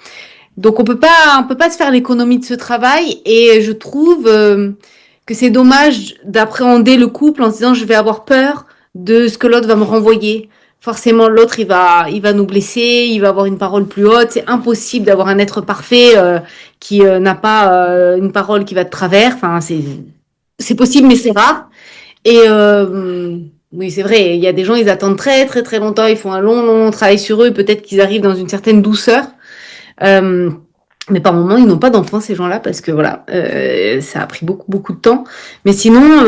Donc on peut pas se faire l'économie de ce travail et je trouve que c'est dommage d'appréhender le couple en se disant je vais avoir peur de ce que l'autre va me renvoyer. Forcément l'autre il va nous blesser, il va avoir une parole plus haute. C'est impossible d'avoir un être parfait qui n'a pas une parole qui va de travers. Enfin c'est possible mais c'est rare. Et oui c'est vrai, il y a des gens ils attendent très très très longtemps, ils font un long travail sur eux, peut-être qu'ils arrivent dans une certaine douceur. Mais par moment, ils n'ont pas d'enfants, ces gens-là, parce que voilà, ça a pris beaucoup de temps. Mais sinon,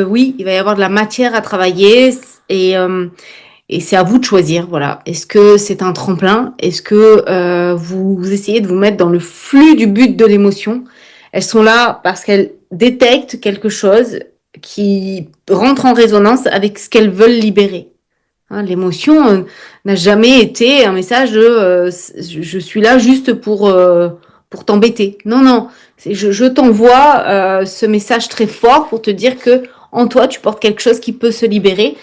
oui, il va y avoir de la matière à travailler et c'est à vous de choisir. Voilà, est-ce que c'est un tremplin? Est-ce que vous essayez de vous mettre dans le flux du but de l'émotion? Elles sont là parce qu'elles détectent quelque chose qui rentre en résonance avec ce qu'elles veulent libérer. Hein, l'émotion n'a jamais été un message de je suis là juste pour t'embêter. Non, non, je t'envoie ce message très fort pour te dire que en toi, tu portes quelque chose qui peut se libérer.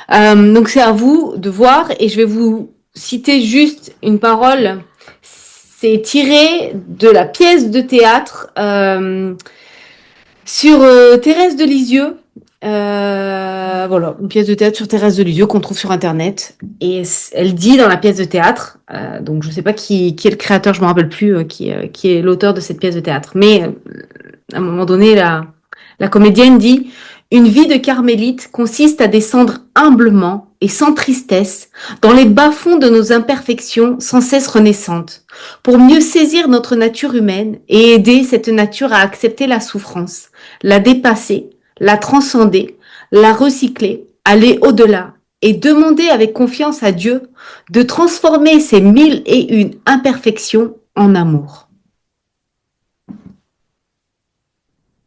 Donc c'est à vous de voir et je vais vous citer juste une parole. C'est tiré de la pièce de théâtre sur Thérèse de Lisieux. Voilà, une pièce de théâtre sur Thérèse de Lisieux qu'on trouve sur internet et elle dit dans la pièce de théâtre, donc je sais pas qui est le créateur, je me rappelle plus qui est l'auteur de cette pièce de théâtre, mais à un moment donné la comédienne dit une vie de carmélite consiste à descendre humblement et sans tristesse dans les bas-fonds de nos imperfections sans cesse renaissantes pour mieux saisir notre nature humaine et aider cette nature à accepter la souffrance, la dépasser, la transcender, la recycler, aller au-delà et demander avec confiance à Dieu de transformer ces 1001 imperfections en amour.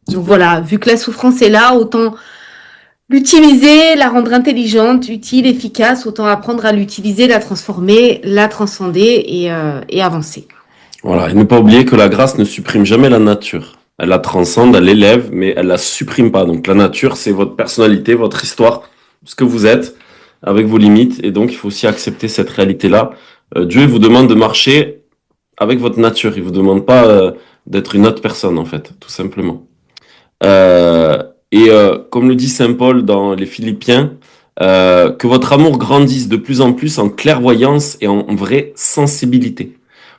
Donc voilà, vu que la souffrance est là, autant l'utiliser, la rendre intelligente, utile, efficace, autant apprendre à l'utiliser, la transformer, la transcender et avancer. Voilà, et ne pas oublier que la grâce ne supprime jamais la nature. Elle la transcende, elle l'élève, mais elle la supprime pas. Donc la nature, c'est votre personnalité, votre histoire, ce que vous êtes, avec vos limites. Et donc il faut aussi accepter cette réalité-là. Dieu vous demande de marcher avec votre nature. Il vous demande pas d'être une autre personne, en fait, tout simplement. Comme le dit Saint Paul dans les Philippiens, que votre amour grandisse de plus en plus en clairvoyance et en vraie sensibilité.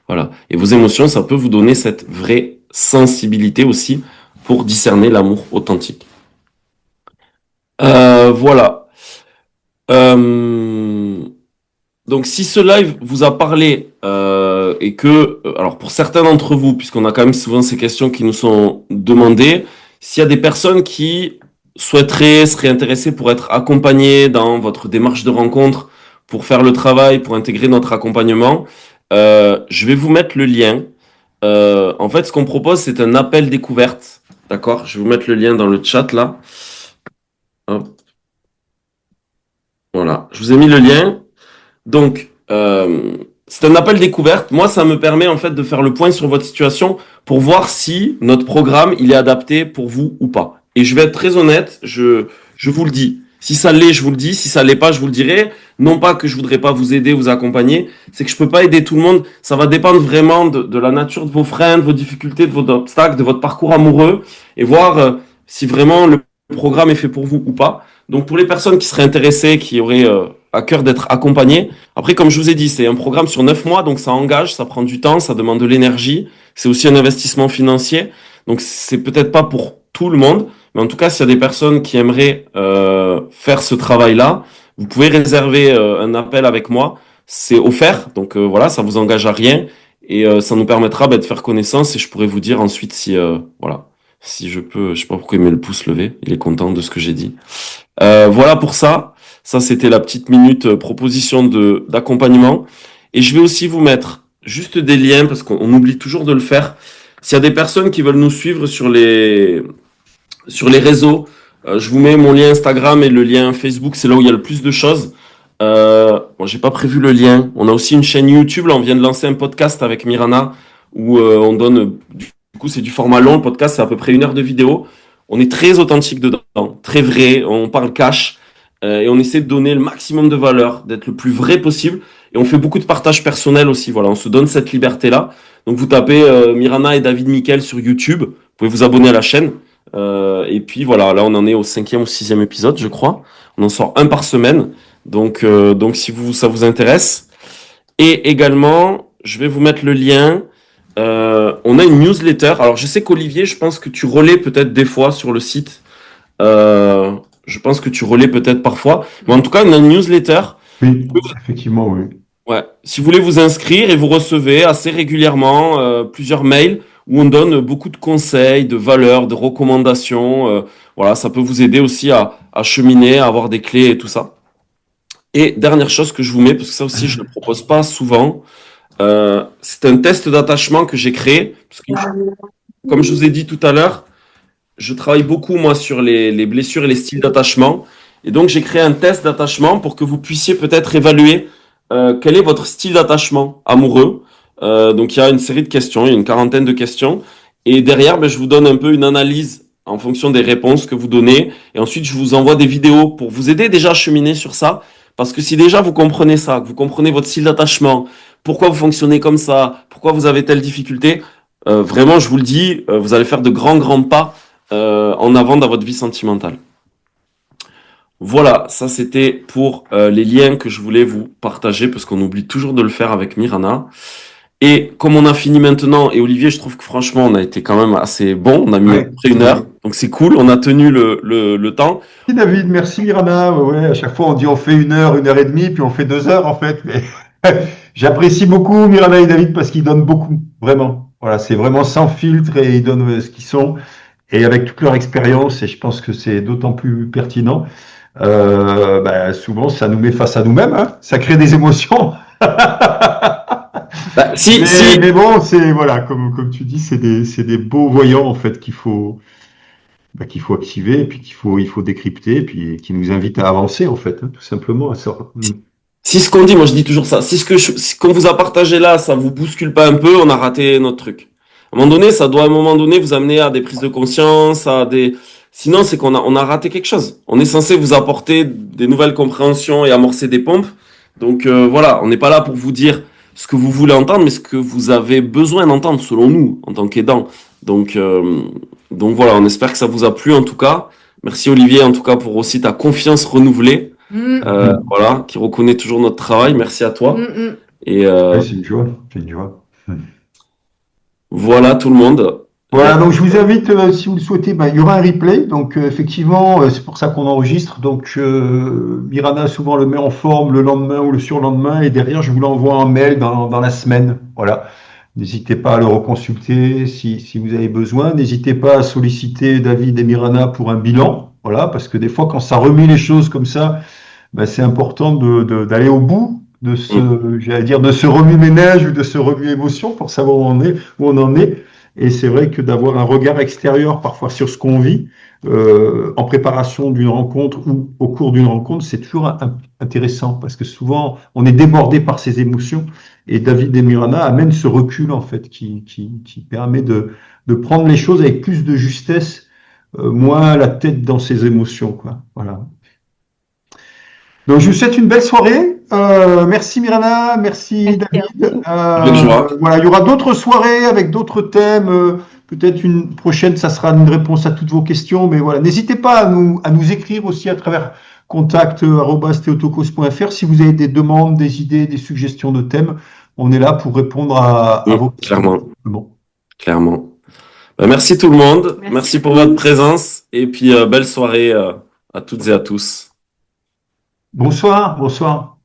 Voilà. Et vos émotions, ça peut vous donner cette vraie sensibilité aussi pour discerner l'amour authentique. Voilà. Donc si ce live vous a parlé et que, alors pour certains d'entre vous, puisqu'on a quand même souvent ces questions qui nous sont demandées, s'il y a des personnes qui seraient intéressées pour être accompagnées dans votre démarche de rencontre, pour faire le travail, pour intégrer notre accompagnement, je vais vous mettre le lien. En fait, ce qu'on propose, c'est un appel découverte. D'accord? Je vais vous mettre le lien dans le chat là. Hop. Voilà, je vous ai mis le lien. Donc, c'est un appel découverte. Moi, ça me permet en fait de faire le point sur votre situation pour voir si notre programme il est adapté pour vous ou pas. Et je vais être très honnête, je vous le dis. Si ça l'est, je vous le dis. Si ça l'est pas, je vous le dirai. Non pas que je voudrais pas vous aider, vous accompagner. C'est que je peux pas aider tout le monde. Ça va dépendre vraiment de la nature de vos freins, de vos difficultés, de vos obstacles, de votre parcours amoureux et voir si vraiment le programme est fait pour vous ou pas. Donc pour les personnes qui seraient intéressées, qui auraient à cœur d'être accompagnées, après comme je vous ai dit, c'est un programme sur 9 mois, donc ça engage, ça prend du temps, ça demande de l'énergie. C'est aussi un investissement financier. Donc c'est peut-être pas pour tout le monde. Mais en tout cas, s'il y a des personnes qui aimeraient faire ce travail-là, vous pouvez réserver un appel avec moi. C'est offert, donc voilà, ça vous engage à rien et ça nous permettra de faire connaissance et je pourrais vous dire ensuite si voilà, si je peux. Je sais pas pourquoi il met le pouce levé. Il est content de ce que j'ai dit. Voilà pour ça. Ça, c'était la petite minute proposition de d'accompagnement. Et je vais aussi vous mettre juste des liens parce qu'on oublie toujours de le faire. S'il y a des personnes qui veulent nous suivre sur les réseaux. Je vous mets mon lien Instagram et le lien Facebook, c'est là où il y a le plus de choses. Bon, j'ai pas prévu le lien. On a aussi une chaîne YouTube. Là, on vient de lancer un podcast avec Mirana où on donne. Du coup, c'est du format long. Le podcast, c'est à peu près 1 heure de vidéo. On est très authentique dedans, très vrai. On parle cash et on essaie de donner le maximum de valeur, d'être le plus vrai possible. Et on fait beaucoup de partage personnel aussi. Voilà, on se donne cette liberté-là. Donc, vous tapez Mirana et David Mickel sur YouTube. Vous pouvez vous abonner à la chaîne. Et puis voilà, là on en est au 5e ou 6e épisode, je crois. On en sort un par semaine. Donc si ça vous intéresse. Et également, je vais vous mettre le lien. On a une newsletter. Alors je sais qu'Olivier, je pense que tu relais peut-être des fois sur le site. Je pense que tu relais peut-être parfois. Mais en tout cas, on a une newsletter. Oui, effectivement, oui. Ouais. Si vous voulez vous inscrire et vous recevez assez régulièrement plusieurs mails où on donne beaucoup de conseils, de valeurs, de recommandations. Voilà, ça peut vous aider aussi à cheminer, à avoir des clés et tout ça. Et dernière chose que je vous mets, parce que ça aussi je ne le propose pas souvent, c'est un test d'attachement que j'ai créé. Parce que, comme je vous ai dit tout à l'heure, je travaille beaucoup moi sur les blessures et les styles d'attachement. Et donc j'ai créé un test d'attachement pour que vous puissiez peut-être évaluer quel est votre style d'attachement amoureux. Donc il y a une série de questions, il y a une quarantaine de questions. Et derrière, je vous donne un peu une analyse en fonction des réponses que vous donnez. Et ensuite, je vous envoie des vidéos pour vous aider déjà à cheminer sur ça. Parce que si déjà vous comprenez ça, que vous comprenez votre style d'attachement, pourquoi vous fonctionnez comme ça, pourquoi vous avez telle difficulté, vraiment, je vous le dis, vous allez faire de grands pas en avant dans votre vie sentimentale. Voilà, ça c'était pour les liens que je voulais vous partager parce qu'on oublie toujours de le faire avec Mirana. Et comme on a fini maintenant, et Olivier, je trouve que franchement, on a été quand même assez bon, on a mis à peu près 1 heure, donc c'est cool, on a tenu le temps. Merci David, merci Mirana. Ouais, à chaque fois on dit on fait 1 heure, 1 heure et demie, puis on fait 2 heures en fait. Mais j'apprécie beaucoup Mirana et David parce qu'ils donnent beaucoup, vraiment. Voilà, c'est vraiment sans filtre et ils donnent ce qu'ils sont et avec toute leur expérience et je pense que c'est d'autant plus pertinent. Souvent ça nous met face à nous-mêmes, hein. Ça crée des émotions. Mais bon, c'est voilà, comme tu dis, c'est des beaux voyants en fait qu'il faut activer, et puis il faut décrypter, et puis qui nous invite à avancer en fait, hein, tout simplement. Si ce qu'on dit, moi je dis toujours ça, si ce qu'on vous a partagé là, ça vous bouscule pas un peu, on a raté notre truc. À un moment donné, ça doit à un moment donné vous amener à des prises de conscience, sinon c'est on a raté quelque chose. On est censé vous apporter des nouvelles compréhensions et amorcer des pompes. Donc voilà, on n'est pas là pour vous dire ce que vous voulez entendre, mais ce que vous avez besoin d'entendre selon nous en tant qu'aidant. Donc voilà, on espère que ça vous a plu en tout cas. Merci Olivier en tout cas pour aussi ta confiance renouvelée, voilà, qui reconnaît toujours notre travail. Merci à toi. Et ouais, c'est une joie, c'est une joie. Voilà tout le monde. Voilà, donc je vous invite, si vous le souhaitez, il y aura un replay. Donc effectivement, c'est pour ça qu'on enregistre. Donc Mirana souvent le met en forme le lendemain ou le surlendemain, et derrière je vous l'envoie en mail dans la semaine. Voilà. N'hésitez pas à le reconsulter si vous avez besoin. N'hésitez pas à solliciter David et Mirana pour un bilan. Voilà, parce que des fois, quand ça remet les choses comme ça, c'est important d'aller au bout de ce remue-ménage ou de ce remue-émotion pour savoir où on en est. Et c'est vrai que d'avoir un regard extérieur parfois sur ce qu'on vit en préparation d'une rencontre ou au cours d'une rencontre, c'est toujours intéressant parce que souvent on est débordé par ces émotions et David et Mirana amènent ce recul en fait qui permet de prendre les choses avec plus de justesse, moins la tête dans ses émotions, quoi. Voilà. Donc, je vous souhaite une belle soirée. Merci Mirana, merci David. Avec joie. Voilà, il y aura d'autres soirées avec d'autres thèmes. Peut-être une prochaine, ça sera une réponse à toutes vos questions. Mais voilà, n'hésitez pas à nous écrire aussi à travers contact@theotokos.fr si vous avez des demandes, des idées, des suggestions de thèmes. On est là pour répondre à vos questions. Clairement. Bon. Clairement. Merci tout le monde. Merci. Merci pour votre présence. Et puis, belle soirée à toutes et à tous. Bonsoir, bonsoir.